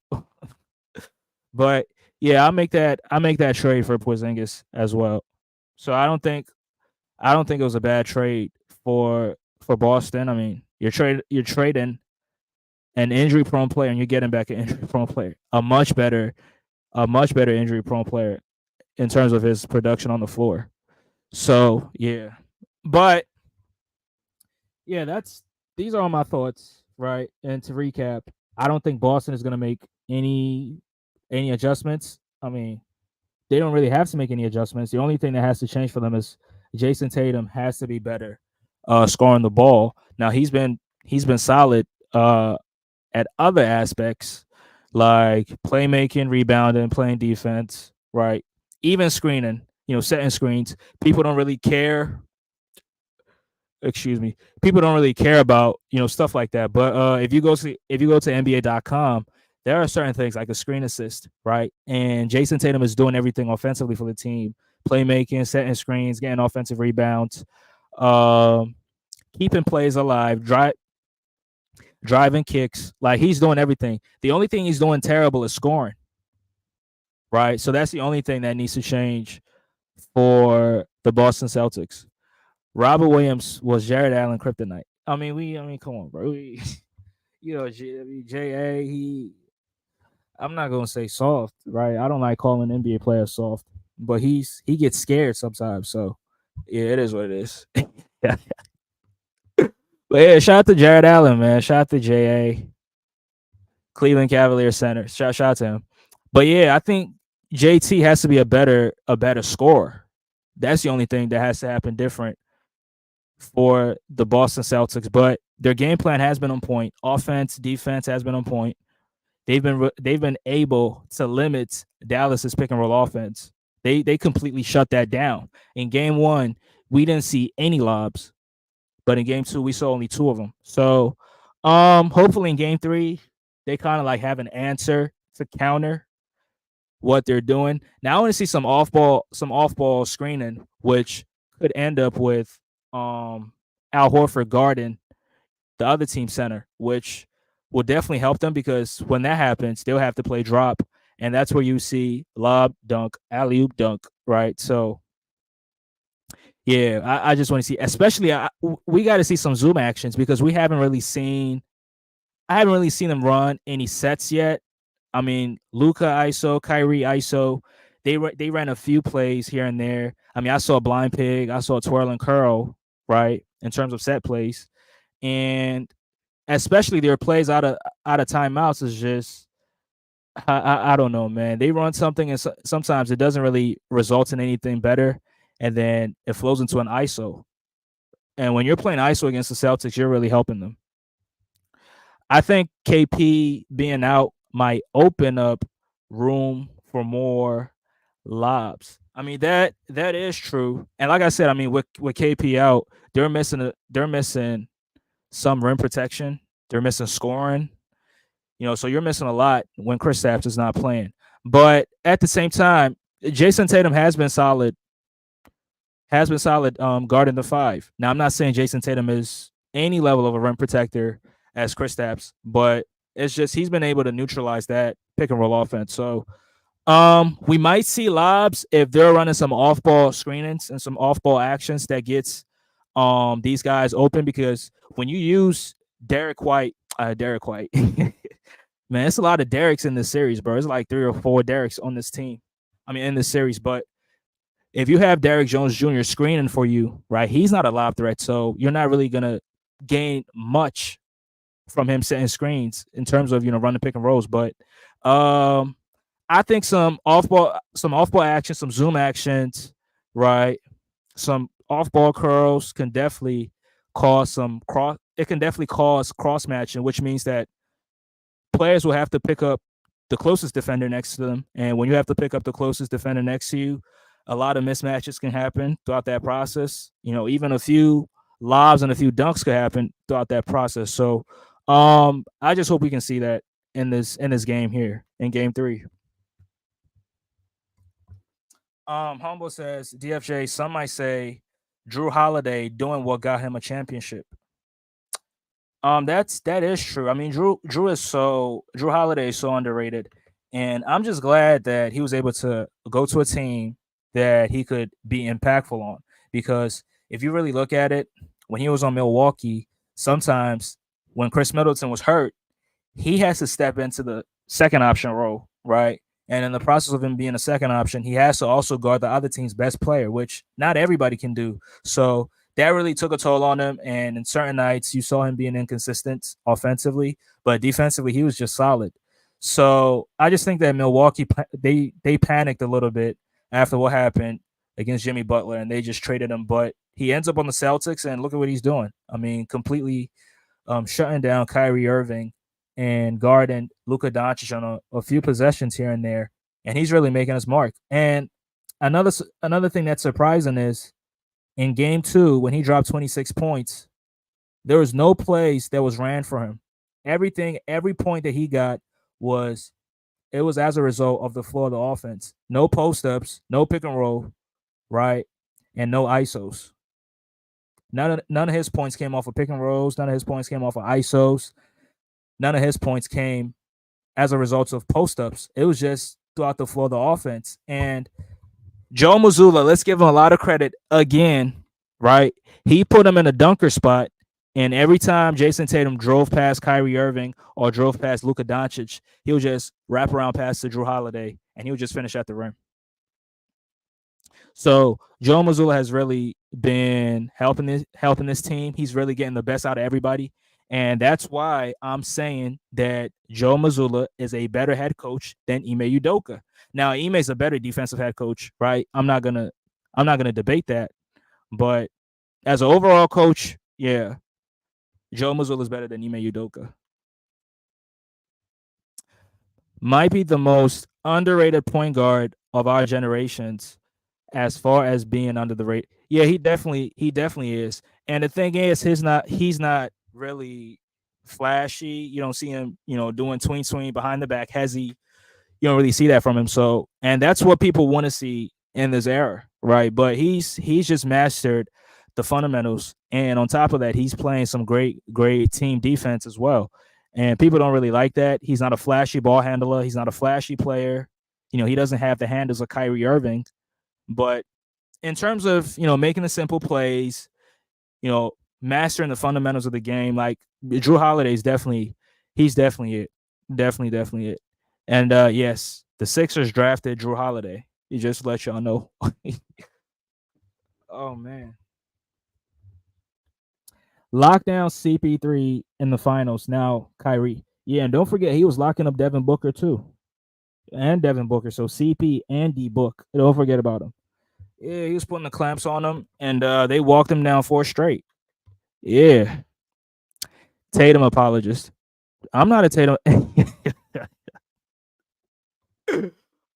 But yeah, I make that trade for Porzingis as well. So I don't think it was a bad trade for Boston. I mean, you're trading an injury prone player and you're getting back an injury prone player, a much better injury prone player in terms of his production on the floor. So yeah, but yeah, that's these are all my thoughts, right? And to recap, I don't think Boston is going to make any any adjustments. I mean, they don't really have to make any adjustments. The only thing that has to change for them is Jayson Tatum has to be better scoring the ball. Now he's been solid at other aspects like playmaking, rebounding, playing defense, right? Even screening, setting screens. People don't really care. Excuse me. People don't really care about stuff like that. But if you go to NBA.com, there are certain things like a screen assist, right? And Jayson Tatum is doing everything offensively for the team, playmaking, setting screens, getting offensive rebounds, um, keeping plays alive, driving kicks. Like he's doing everything. The only thing he's doing terrible is scoring, right? So that's the only thing that needs to change for the Boston Celtics. Robert Williams was Jared Allen kryptonite. I mean, come on, bro. JA, I'm not gonna say soft, right? I don't like calling NBA players soft, but he gets scared sometimes. So yeah, it is what it is. Yeah. But yeah, shout out to Jared Allen, man. Shout out to JA, Cleveland Cavaliers center. Shout out to him. But yeah, I think JT has to be a better scorer. That's the only thing that has to happen different for the Boston Celtics. But their game plan has been on point. Offense, defense has been on point. They've been able to limit Dallas's pick and roll offense. They completely shut that down. In game 1, we didn't see any lobs, but in game 2 we saw only 2 of them. So, hopefully in game 3 they kind of like have an answer to counter what they're doing. Now I want to see some off ball screening, which could end up with Al Horford guarding the other team center, which will definitely help them because when that happens, they'll have to play drop, and that's where you see lob, dunk, alley oop, dunk, right? So yeah, I just want to see, especially we got to see some zoom actions because I haven't really seen them run any sets yet. I mean, Luca ISO, Kyrie ISO, they ran a few plays here and there. I mean, I saw a blind pig, I saw a twirling curl, right? In terms of set plays, and especially their plays out of timeouts is just I don't know, man. They run something, and sometimes it doesn't really result in anything better, and then it flows into an ISO. And when you're playing ISO against the Celtics, you're really helping them. I think KP being out might open up room for more lobs. I mean that is true. And like I said, I mean with KP out, they're missing some rim protection. They're missing scoring. So you're missing a lot when Kristaps is not playing. But at the same time, Jayson Tatum has been solid guarding the five. Now I'm not saying Jayson Tatum is any level of a rim protector as Kristaps, but it's just he's been able to neutralize that pick and roll offense. So we might see lobs if they're running some off ball screenings and some off ball actions that gets these guys open, because when you use Derek White, man, it's a lot of Dereks in this series, bro. It's like 3 or 4 Dereks on this team. I mean, in this series, but if you have Derek Jones Jr. screening for you, right, he's not a lob threat, so you're not really gonna gain much from him setting screens in terms of running pick and rolls. But I think some off ball action, some zoom actions, right, some off ball curls can definitely cause some cross. It can definitely cause cross matching, which means that players will have to pick up the closest defender next to them. And when you have to pick up the closest defender next to you, a lot of mismatches can happen throughout that process. Even a few lobs and a few dunks could happen throughout that process. So I just hope we can see that in this game here in game 3. Humble says DFJ, some might say Drew Holiday doing what got him a championship. That is true. I mean, Drew Holiday is so underrated, and I'm just glad that he was able to go to a team that he could be impactful on. Because if you really look at it, when he was on Milwaukee, sometimes when Chris Middleton was hurt, he has to step into the second option role, right? And in the process of him being a second option, he has to also guard the other team's best player, which not everybody can do. So that really took a toll on him. And in certain nights, you saw him being inconsistent offensively, but defensively, he was just solid. So I just think that Milwaukee they panicked a little bit after what happened against Jimmy Butler, and they just traded him. But he ends up on the Celtics, and look at what he's doing. I mean, completely shutting down Kyrie Irving and guarding Luka Doncic on a few possessions here and there, and he's really making his mark. And another thing that's surprising is in game 2 when he dropped 26 points, there was no plays that was ran for him. Every point that he got was it was as a result of the flow of the offense. No post ups, no pick and roll, right, and no ISOs. None of his points came off of pick and rolls. None of his points came off of ISOs. None of his points came as a result of post ups. It was just throughout the flow of the offense. And Joe Mazzulla, let's give him a lot of credit again, right? He put him in a dunker spot, and every time Jayson Tatum drove past Kyrie Irving or drove past Luka Doncic, he would just wrap around pass to Drew Holiday, and he would just finish at the rim. So Joe Mazzulla has really been helping this team. He's really getting the best out of everybody. And that's why I'm saying that Joe Mazzulla is a better head coach than Ime Udoka. Now, Ime is a better defensive head coach, right? I'm not gonna debate that. But as an overall coach, yeah, Joe Mazzulla is better than Ime Udoka. Might be the most underrated point guard of our generations as far as being under the rate. Yeah, he definitely is. And the thing is, he's not really flashy. You don't see him, doing tween behind the back. You don't really see that from him. So, and that's what people want to see in this era, right? But he's just mastered the fundamentals, and on top of that, he's playing some great team defense as well. And people don't really like that. He's not a flashy ball handler. He's not a flashy player. He doesn't have the handles of Kyrie Irving. But in terms of making the simple plays, mastering the fundamentals of the game, like Drew Holiday is definitely it, definitely it. And yes, the Sixers drafted Drew Holiday. You just let y'all know. Oh man, Lock down CP3 in the finals. Now Kyrie. Yeah, and don't forget he was locking up Devin Booker too. And Devin Booker. So CP and D Book. Don't forget about him. Yeah, he was putting the clamps on him and they walked him down 4 straight. Yeah. Tatum apologist. I'm not a Tatum.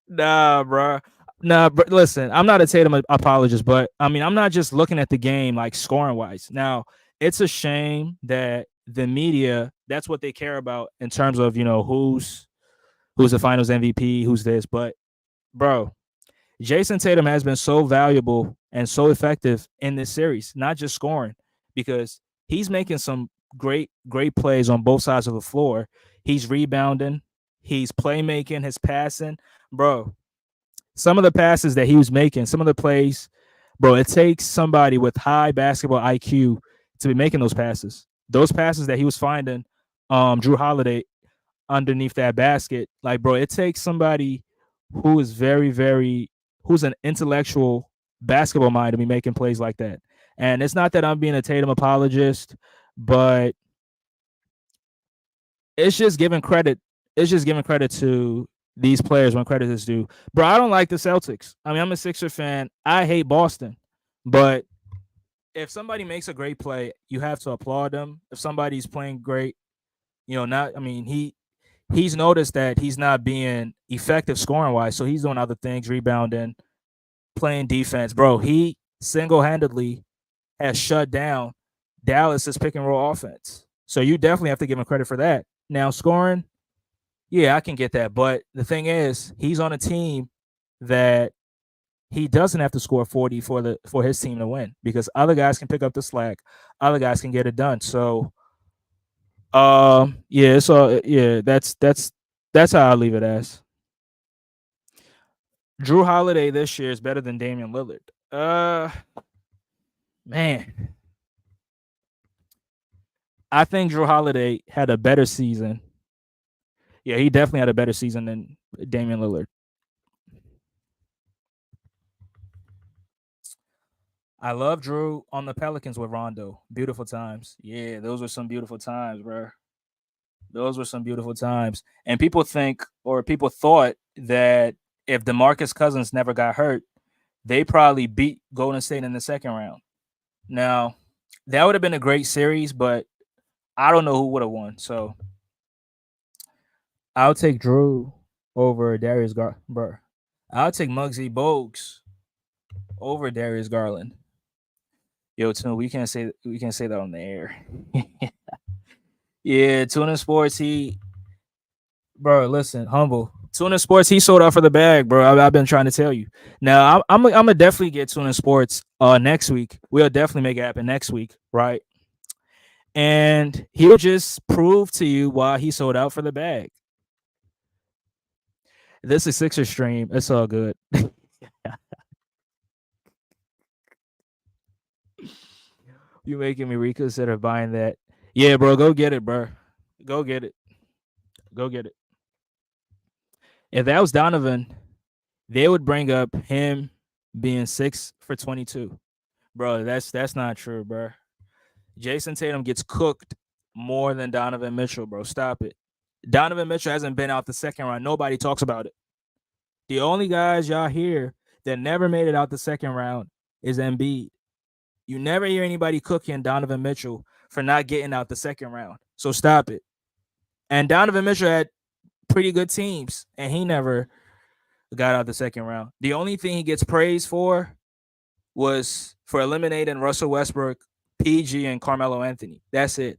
Nah, bro. Nah, bro. Listen, I'm not a Tatum apologist, but I mean, I'm not just looking at the game like scoring wise. Now, it's a shame that the media, that's what they care about in terms of, who's the finals MVP, who's this. But, bro, Jayson Tatum has been so valuable and so effective in this series, not just scoring, because he's making some great plays on both sides of the floor. He's rebounding, he's playmaking, his passing. Bro, some of the passes that he was making, some of the plays, bro, it takes somebody with high basketball IQ to be making those passes. Those passes that he was finding Drew Holiday underneath that basket, like, bro, it takes somebody who is who's an intellectual basketball mind to be making plays like that. And it's not that I'm being a Tatum apologist, but it's just giving credit. It's just giving credit to these players when credit is due. Bro, I don't like the Celtics. I mean, I'm a Sixer fan. I hate Boston, but if somebody makes a great play, you have to applaud them. If somebody's playing great, not. I mean, he's noticed that he's not being effective scoring wise, so he's doing other things, rebounding, playing defense. Bro, he single handedly has shut down Dallas's pick and roll offense. So you definitely have to give him credit for that. Now scoring, yeah, I can get that. But the thing is, he's on a team that he doesn't have to score 40 for his team to win because other guys can pick up the slack, other guys can get it done. So yeah, so yeah, that's how I leave it as. Drew Holiday this year is better than Damian Lillard. Man, I think Drew Holiday had a better season. Yeah, he definitely had a better season than Damian Lillard. I love Drew on the Pelicans with Rondo. Beautiful times. Yeah, those were some beautiful times, bro. Those were some beautiful times. And people think, or people thought that if DeMarcus Cousins never got hurt, they probably beat Golden State in the second round. Now, that would have been a great series, but I don't know who would have won. So I'll take Drew over Darius Garland. I'll take Muggsy Bogues over Darius Garland. Yo, Tune, we can't say that on the air. Yeah, Tuna Sports, bro, listen, humble. Tuna Sports, he sold out for the bag, bro. I've been trying to tell you. Now, I'm gonna definitely get Tuna Sports next week. We'll definitely make it happen next week, right? And he'll just prove to you why he sold out for the bag. This is Sixer stream. It's all good. You making me reconsider buying that. Yeah, bro, go get it, bro. Go get it. Go get it. If that was Donovan, they would bring up him being 6 for 22. Bro, that's not true, bro. Jayson Tatum gets cooked more than Donovan Mitchell, bro. Stop it. Donovan Mitchell hasn't been out the second round. Nobody talks about it. The only guys y'all hear that never made it out the second round is Embiid. You never hear anybody cooking Donovan Mitchell for not getting out the second round. So stop it. And Donovan Mitchell had pretty good teams, and he never got out the second round. The only thing he gets praised for was for eliminating Russell Westbrook, PG, and Carmelo Anthony. That's it.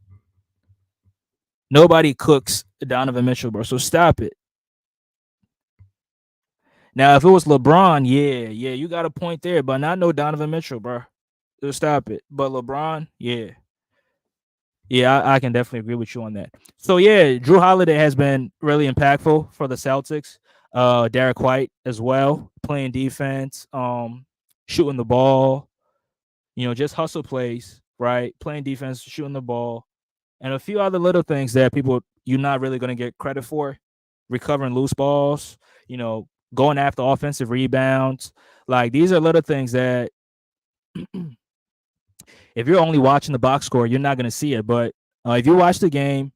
Nobody cooks Donovan Mitchell, bro. So stop it. Now, if it was LeBron, yeah, you got a point there, but not no Donovan Mitchell, bro. So stop it. But LeBron, yeah, I can definitely agree with you on that. So yeah, Drew Holiday has been really impactful for the Celtics. Derek White as well, playing defense, shooting the ball, just hustle plays, right? Playing defense, shooting the ball, and a few other little things that people you're not really going to get credit for. Recovering loose balls, going after offensive rebounds. Like these are little things that if you're only watching the box score, you're not going to see it. But if you watch the game,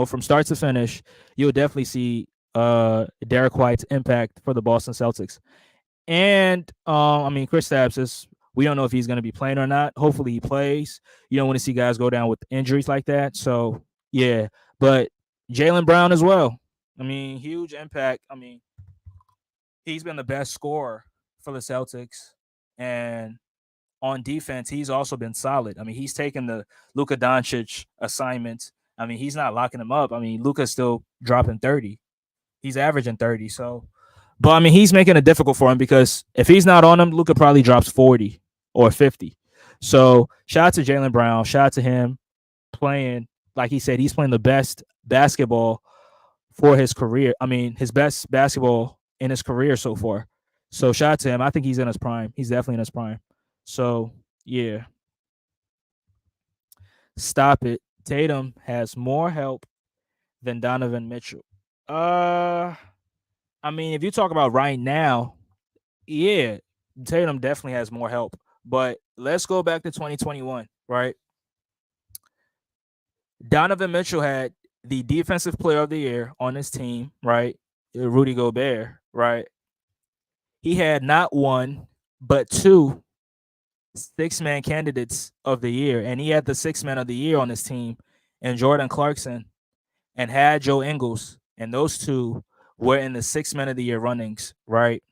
from start to finish, you'll definitely see Derek White's impact for the Boston Celtics. And I mean, Kristaps is. We don't know if he's going to be playing or not. Hopefully, he plays. You don't want to see guys go down with injuries like that. So yeah, but Jaylen Brown as well. I mean, huge impact. I mean, he's been the best scorer for the Celtics, and on defense, he's also been solid. I mean, he's taken the Luka Doncic assignment. I mean, he's not locking him up. I mean, Luka's still dropping 30. He's averaging 30. So, but I mean, he's making it difficult for him because if he's not on him, Luka probably drops 40 or 50. So, shout out to Jaylen Brown. Shout out to him playing, like he said, he's playing the best basketball for his career. I mean, his best basketball in his career so far. So, shout out to him. I think he's in his prime. He's definitely in his prime. So, yeah, stop it. Tatum has more help than Donovan Mitchell. Uh, I mean, if you talk about right now, yeah, Tatum definitely has more help. But let's go back to 2021, right? Donovan Mitchell had the defensive player of the year on his team, right? Rudy Gobert, right? He had not one, but two six-man candidates of the year, and he had the six-man of the year on his team, and Jordan Clarkson, and had Joe Ingles, and those two were in the six-man of the year runnings, right?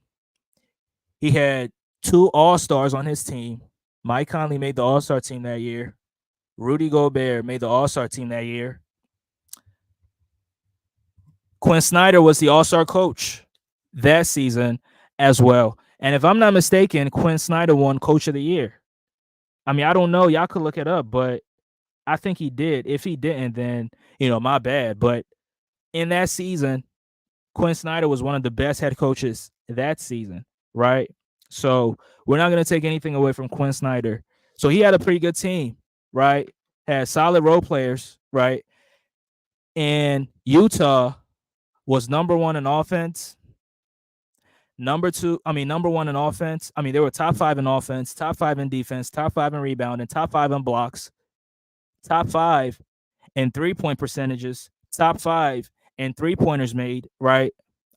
He had two All-Stars on his team. Mike Conley made the All-Star team that year. Rudy Gobert made the All-Star team that year. Quinn Snyder was the All-Star coach that season as well. And if I'm not mistaken, Quinn Snyder won Coach of the Year. I mean, I don't know. Y'all could look it up, but I think he did. If he didn't, then, my bad. But in that season, Quinn Snyder was one of the best head coaches that season, right? So we're not going to take anything away from Quinn Snyder. So he had a pretty good team, right? Had solid role players, right? And Utah was number one in offense. Number one in offense. I mean, they were top 5 in offense, top 5 in defense, top 5 in rebounding, top 5 in blocks, top 5 in 3-point percentages, top 5 in 3-pointers made, right?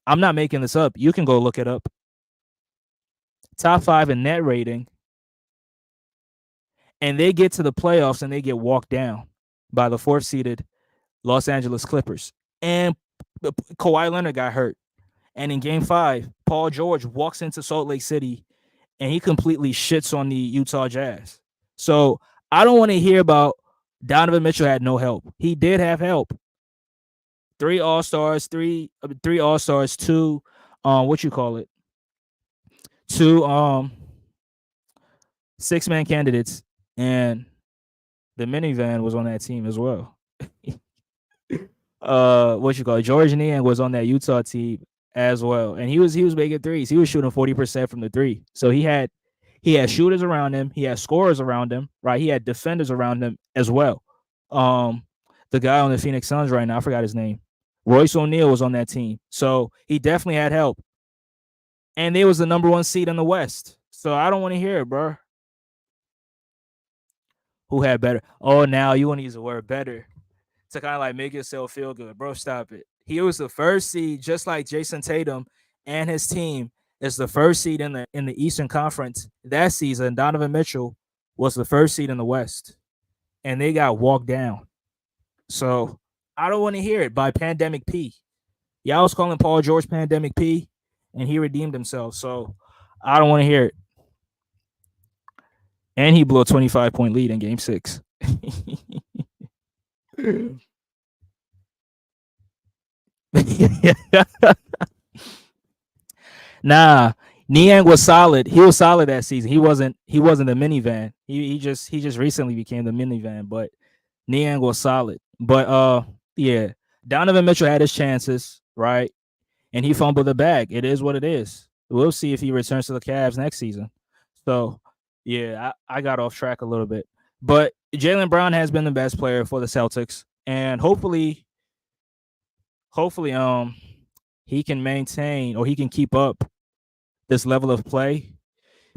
I'm not making this up. You can go look it up. Top 5 in net rating. And they get to the playoffs and they get walked down by the 4th seeded Los Angeles Clippers. And Kawhi Leonard got hurt. And in game 5, Paul George walks into Salt Lake City and he completely shits on the Utah Jazz. So I don't want to hear about Donovan Mitchell had no help. He did have help. 3 All-Stars, 2 2 6-man candidates, and the minivan was on that team as well. George Niang was on that Utah team as well, and he was making threes. He was shooting 40% from the three. So he had shooters around him, he had scorers around him, right? He had defenders around him as well. The guy on the Phoenix Suns right now, I forgot his name. Royce O'Neal was on that team, so he definitely had help. And they was the number 1 seed in the West. So I don't want to hear it, bro. Who had better? Oh, now you want to use the word better to kind of like make yourself feel good, bro. Stop it. He was the first seed, just like Jayson Tatum and his team is the first seed in the Eastern Conference that season. Donovan Mitchell was the first seed in the West, and they got walked down. So I don't want to hear it by Pandemic P. Y'all was calling Paul George Pandemic P, and he redeemed himself. So I don't want to hear it. And he blew a 25-point lead in Game 6. Nah, Niang was solid. He was solid that season. He wasn't the minivan. He just recently became the minivan, but Niang was solid. But yeah, Donovan Mitchell had his chances, right? And he fumbled the bag. It is what it is. We'll see if he returns to the Cavs next season. So yeah, I got off track a little bit. But Jaylen Brown has been the best player for the Celtics, and hopefully he can maintain or he can keep up this level of play,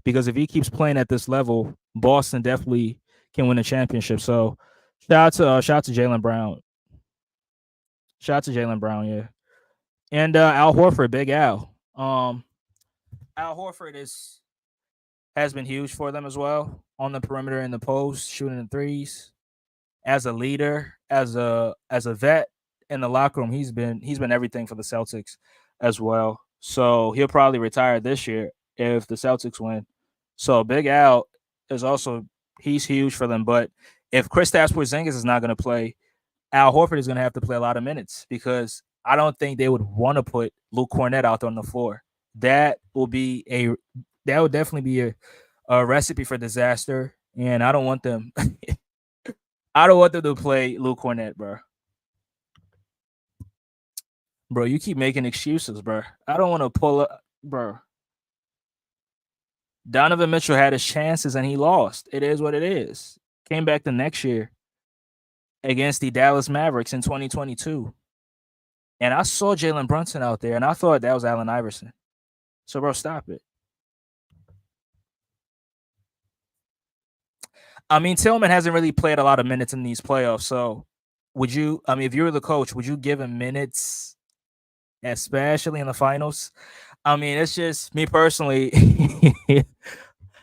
because if he keeps playing at this level, Boston definitely can win a championship. So shout out to Jalen Brown. Shout out to Jalen Brown, yeah. And Al Horford, Big Al. Al Horford is has been huge for them as well on the perimeter in the post, shooting the threes. As a leader, as a vet in the locker room, he's been everything for the Celtics as well. So he'll probably retire this year if the Celtics win. So Big Al is also he's huge for them. But if Kristaps Porzingis is not going to play, Al Horford is going to have to play a lot of minutes because I don't think they would want to put Luke Cornett out there on the floor. That will be a that would definitely be a recipe for disaster, and I don't want them. I don't want them to play Luke Cornett, bro. Bro, you keep making excuses, bro. I don't want to pull up, bro. Donovan Mitchell had his chances and he lost. It is what it is. Came back the next year against the Dallas Mavericks in 2022. And I saw Jalen Brunson out there and I thought that was Allen Iverson. So, bro, stop it. I mean, Tillman hasn't really played a lot of minutes in these playoffs. So, if you were the coach, would you give him minutes, especially in the finals? I mean, it's just me personally. If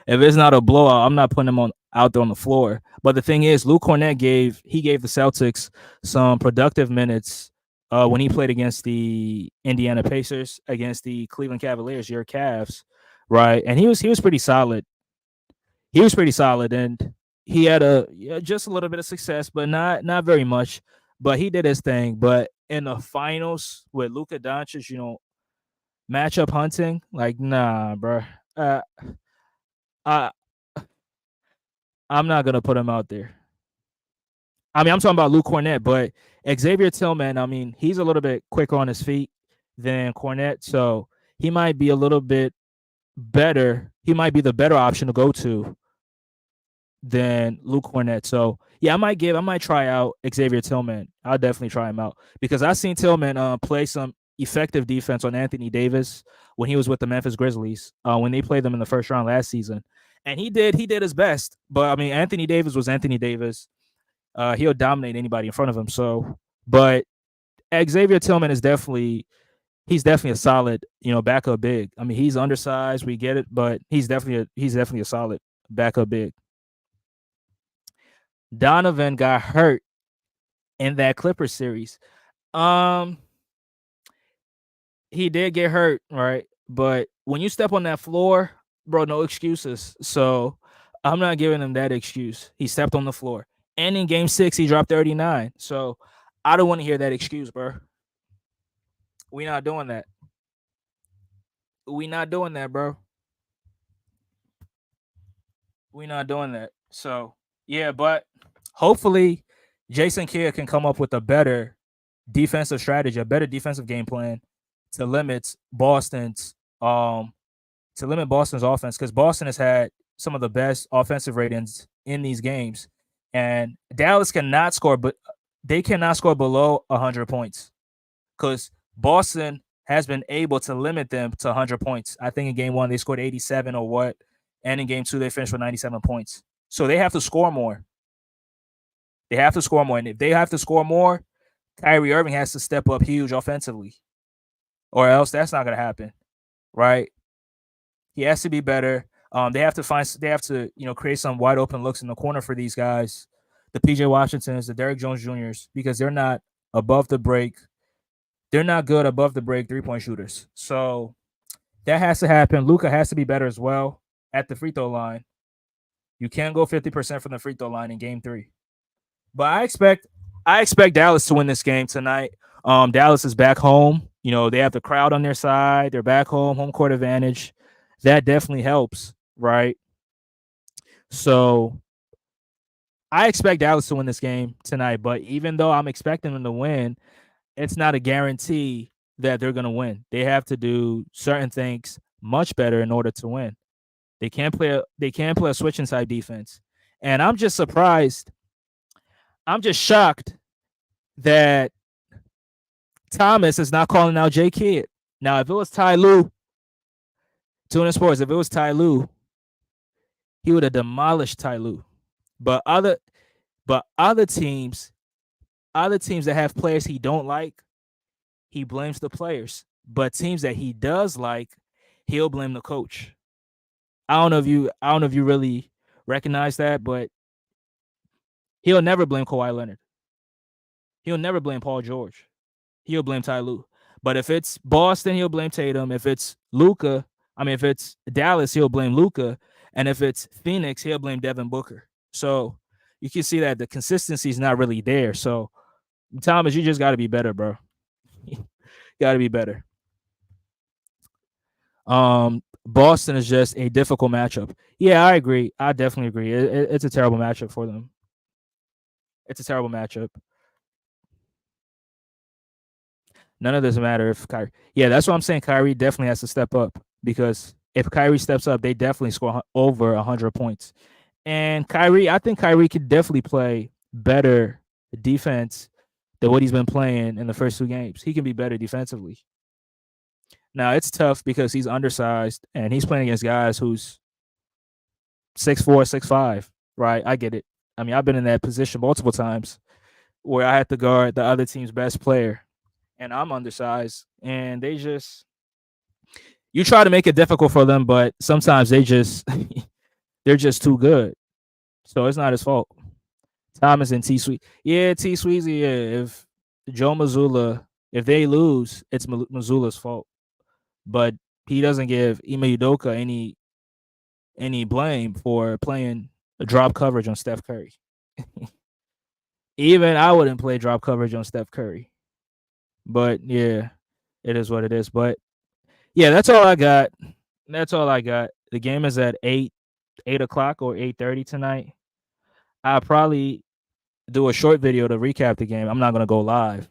it's not a blowout, I'm not putting him on out there on the floor. But the thing is, Luke Cornett gave the Celtics some productive minutes when he played against the Indiana Pacers, against the Cleveland Cavaliers, your Cavs, right? And he was pretty solid. He was pretty solid, and he had just a little bit of success, but not very much. But he did his thing. But in the finals with Luka Doncic, matchup hunting, like nah, bro. I I'm not gonna put him out there. I mean, I'm talking about Luke Cornett, but Xavier Tillman, I mean, he's a little bit quicker on his feet than Cornett, so he might be a little bit better. He might be the better option to go to than Luke Cornett. So yeah, I might try out Xavier Tillman. I'll definitely try him out because I've seen Tillman play some effective defense on Anthony Davis when he was with the Memphis Grizzlies when they played them in the first round last season, and he did his best. But I mean, Anthony Davis was Anthony Davis. He'll dominate anybody in front of him. So, but Xavier Tillman is definitely a solid backup big. I mean, he's undersized, we get it, but he's definitely a solid backup big. Donovan got hurt in that Clippers series. Um, he did get hurt, right? But when you step on that floor, bro, no excuses. So I'm not giving him that excuse. He stepped on the floor. And in game 6, he dropped 39. So I don't want to hear that excuse, bro. We not doing that. We not doing that, bro. We not doing that. So yeah, but hopefully Jason Kidd can come up with a better defensive strategy, a better defensive game plan to limit Boston's offense because Boston has had some of the best offensive ratings in these games, and Dallas cannot score, but they cannot score below 100 points because Boston has been able to limit them to 100 points. I think in game 1 they scored 87 or what, and in game 2 they finished with 97 points. So they have to score more. They have to score more, and if they have to score more, Kyrie Irving has to step up huge offensively, or else that's not going to happen, right? He has to be better. They have to create some wide open looks in the corner for these guys, the PJ Washingtons, the Derrick Jones Juniors, because they're not above the break. They're not good above the break 3-point shooters. So that has to happen. Luka has to be better as well at the free throw line. You can't go 50% from the free throw line in game 3. But I expect Dallas to win this game tonight. Dallas is back home. They have the crowd on their side. They're back home court advantage. That definitely helps, right? So I expect Dallas to win this game tonight. But even though I'm expecting them to win, it's not a guarantee that they're going to win. They have to do certain things much better in order to win. They can't play a switching side defense. And I'm just surprised. I'm just shocked that Thomas is not calling out J Kidd. Now, if it was Ty Lue, Tuna Sports, if it was Ty Lue, he would have demolished Ty Lue. But other teams, other teams that have players he don't like, he blames the players. But teams that he does like, he'll blame the coach. I don't know if you really recognize that, but he'll never blame Kawhi Leonard. He'll never blame Paul George. He'll blame Ty Lue. But if it's Boston, he'll blame Tatum. If it's Luca, I mean, if it's Dallas, he'll blame Luca. And if it's Phoenix, he'll blame Devin Booker. So you can see that the consistency is not really there. So Thomas, you just got to be better, bro. Got to be better. Boston is just a difficult matchup. Yeah, I agree. I definitely agree. It's a terrible matchup for them. It's a terrible matchup. None of this matter if Kyrie. Yeah, that's what I'm saying. Kyrie definitely has to step up because if Kyrie steps up, they definitely score over 100 points. And Kyrie, I think Kyrie could definitely play better defense than what he's been playing in the first 2 games. He can be better defensively. Now it's tough because he's undersized and he's playing against guys who's 6'4", 6'5". Right? I get it. I mean, I've been in that position multiple times where I had to guard the other team's best player, and I'm undersized, and they just you try to make it difficult for them, but sometimes they just they're just too good. So it's not his fault. Thomas and T Sweet, yeah, T Sweezy, yeah. If Joe Mazzulla, if they lose, it's Mazzulla's fault. But he doesn't give Ime Udoka any blame for playing drop coverage on Steph Curry. Even I wouldn't play drop coverage on Steph Curry. But yeah, it is what it is. But yeah, that's all I got. That's all I got. The game is at 8 o'clock or 8:30 tonight. I'll probably do a short video to recap the game. I'm not gonna go live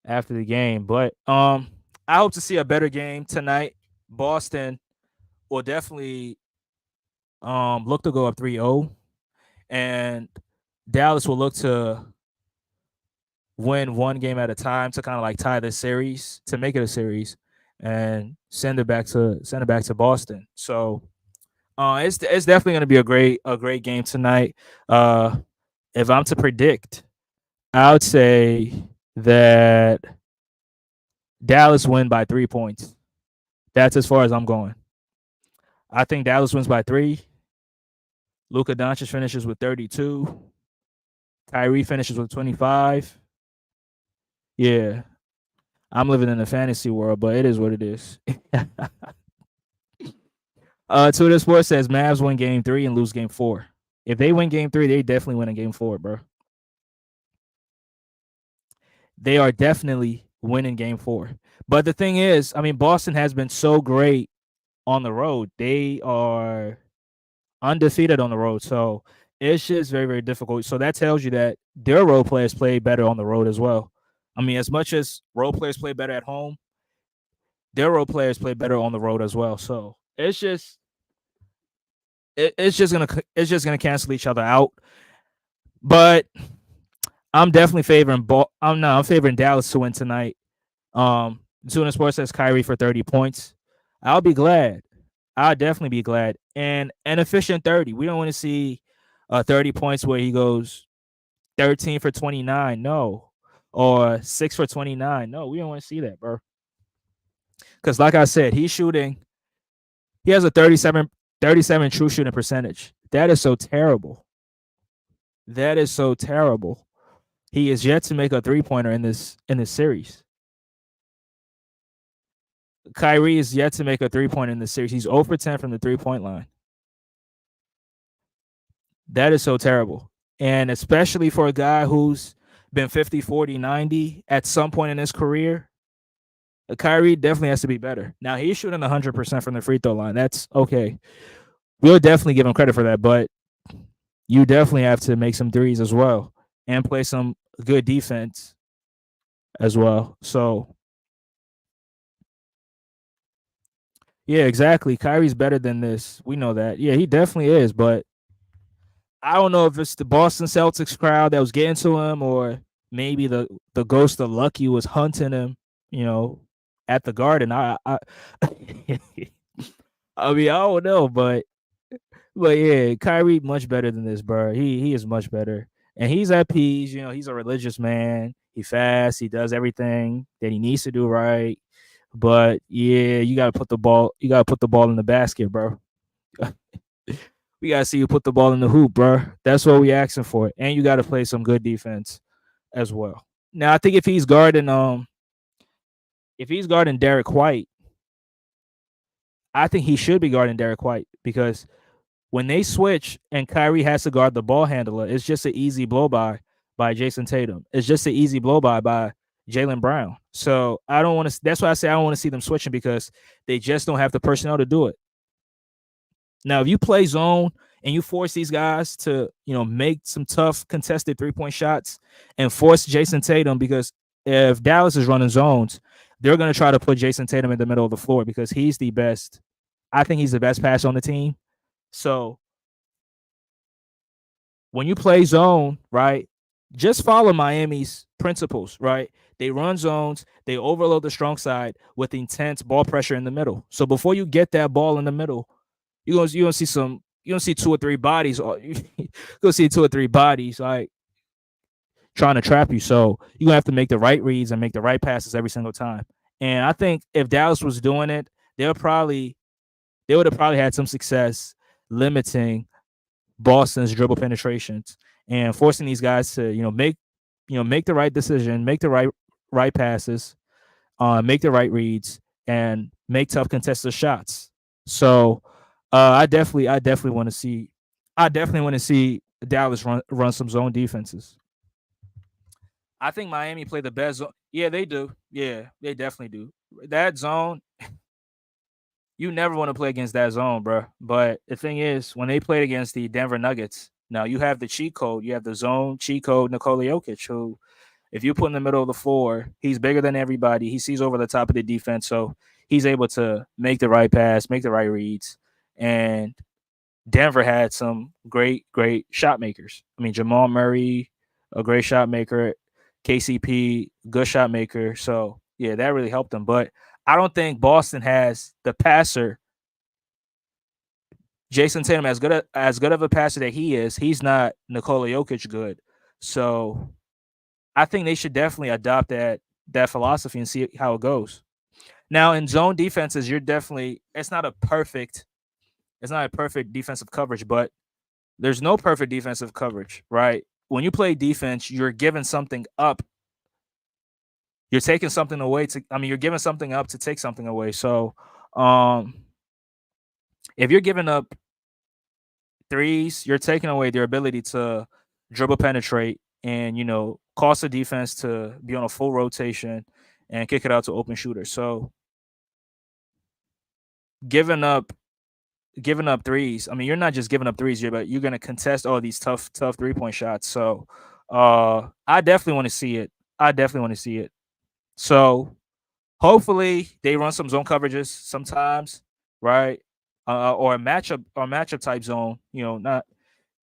after the game, but I hope to see a better game tonight. Boston will definitely look to go up 3-0, and Dallas will look to win one game at a time to kind of like tie this series to make it a series and send it back to Boston. So it's definitely going to be a great game tonight. If I'm to predict, I would say that Dallas win by 3 points. That's as far as I'm going. I think Dallas wins by 3. Luka Doncic finishes with 32. Kyrie finishes with 25. Yeah, I'm living in a fantasy world, but it is what it is. Twitter Sports says Mavs win game 3 and lose game 4. If they win game 3, they definitely win in game 4, bro. They are definitely winning game 4. But the thing is, I mean, Boston has been so great on the road. They are undefeated on the road. So it's just very, very difficult. So that tells you that their role players play better on the road as well. I mean, as much as role players play better at home, their role players play better on the road as well. So it's just gonna cancel each other out. But I'm definitely favoring I'm favoring Dallas to win tonight. Tuna Sports says Kyrie for 30 points. I'll be glad. I'll definitely be glad. And an efficient 30. We don't want to see 30 points where he goes 13 for 29. No. Or 6 for 29. No, we don't want to see that, bro. Because like I said, he has a 37 true shooting percentage. That is so terrible. That is so terrible. He is yet to make a 3-pointer in this series. Kyrie is yet to make a 3-pointer in this series. He's 0 for 10 from the 3-point line. That is so terrible. And especially for a guy who's been 50, 40, 90 at some point in his career, Kyrie definitely has to be better. Now, he's shooting 100% from the free throw line. That's okay. We'll definitely give him credit for that, but you definitely have to make some threes as well and play some good defense as well. So, yeah, exactly. Kyrie's better than this. We know that. Yeah, he definitely is, but I don't know if it's the Boston Celtics crowd that was getting to him or maybe the ghost of Lucky was hunting him, at the Garden. I I mean, I don't know, but But yeah, Kyrie much better than this, bro. He is much better, and he's at peace. You know, he's a religious man. He fasts. He does everything that he needs to do right. But yeah, you gotta put the ball. You gotta put the ball in the basket, bro. We gotta see you put the ball in the hoop, bro. That's what we asking for, and you gotta play some good defense as well. Now, I think if he's guarding Derek White, I think he should be guarding Derek White because when they switch and Kyrie has to guard the ball handler, it's just an easy blow by Jayson Tatum. It's just an easy blow by Jaylen Brown. So I don't want to. That's why I say I don't want to see them switching because they just don't have the personnel to do it. Now, if you play zone and you force these guys to, make some tough contested 3-point shots and force Jayson Tatum, because if Dallas is running zones, they're going to try to put Jayson Tatum in the middle of the floor because he's the best. I think he's the best passer on the team. So when you play zone, right, just follow Miami's principles, right? They run zones, they overload the strong side with intense ball pressure in the middle. So before you get that ball in the middle, you're gonna see some you gonna see two or three bodies or you're gonna see two or three bodies like trying to trap you. So you're gonna have to make the right reads and make the right passes every single time. And I think if Dallas was doing it, they would have probably had some success limiting Boston's dribble penetrations and forcing these guys to, make the right decision, make the right passes, make the right reads, and make tough contested shots. So I definitely want to see Dallas run some zone defenses. I think Miami played the best zone. Yeah, they do. Yeah, they definitely do. That zone, you never want to play against that zone, bro. But the thing is, when they played against the Denver Nuggets, now you have the cheat code. You have the zone cheat code, Nikola Jokic, who, if you put in the middle of the floor, he's bigger than everybody. He sees over the top of the defense, so he's able to make the right pass, make the right reads. And Denver had some great shot makers. I mean, Jamal Murray, a great shot maker. KCP, good shot maker. So yeah, that really helped them. But I don't think Boston has the passer. Jayson Tatum, as good of a passer that he is, he's not Nikola Jokic good. So I think they should definitely adopt that philosophy and see how it goes. Now in zone defenses, it's not a perfect defensive coverage, but there's no perfect defensive coverage, right? When you play defense, you're giving something up. You're taking something away you're giving something up to take something away. So um if you're giving up threes, you're taking away their ability to dribble penetrate and, cause the defense to be on a full rotation and kick it out to open shooters. So giving up giving up threes. I mean, you're not just giving up threes, but you're gonna contest all these tough 3-point shots. So I definitely want to see it. I definitely want to see it. So hopefully they run some zone coverages sometimes, right? Or a matchup type zone.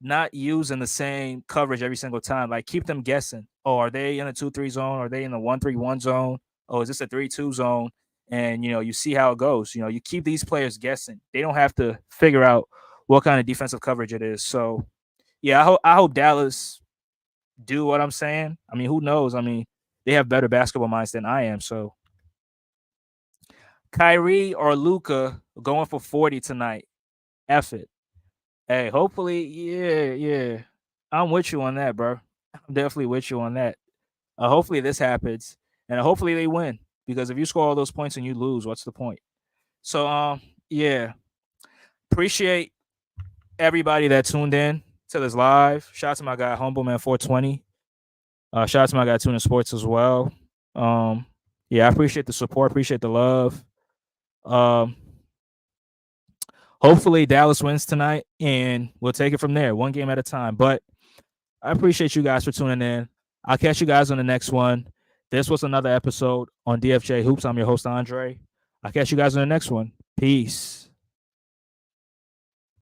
Not using the same coverage every single time. Like keep them guessing. Oh, are they in a 2-3 zone? Are they in a 1-3-1 zone? Oh, is this a 3-2 zone? And you see how it goes. You keep these players guessing. They don't have to figure out what kind of defensive coverage it is. So yeah, I hope Dallas do what I'm saying. I mean, who knows? I mean, they have better basketball minds than I am. So Kyrie or Luca going for 40 tonight. F it. Hey, hopefully, yeah. I'm with you on that, bro. I'm definitely with you on that. Hopefully this happens, and hopefully they win. Because if you score all those points and you lose, what's the point? So, yeah. Appreciate everybody that tuned in to this live. Shout out to my guy Humbleman 420. Shout out to my guy Tuna Sports as well. Yeah, I appreciate the support. Appreciate the love. Um, hopefully Dallas wins tonight, and we'll take it from there, one game at a time. But I appreciate you guys for tuning in. I'll catch you guys on the next one. This was another episode on DFJ Hoops. I'm your host, Andre. I'll catch you guys on the next one. Peace.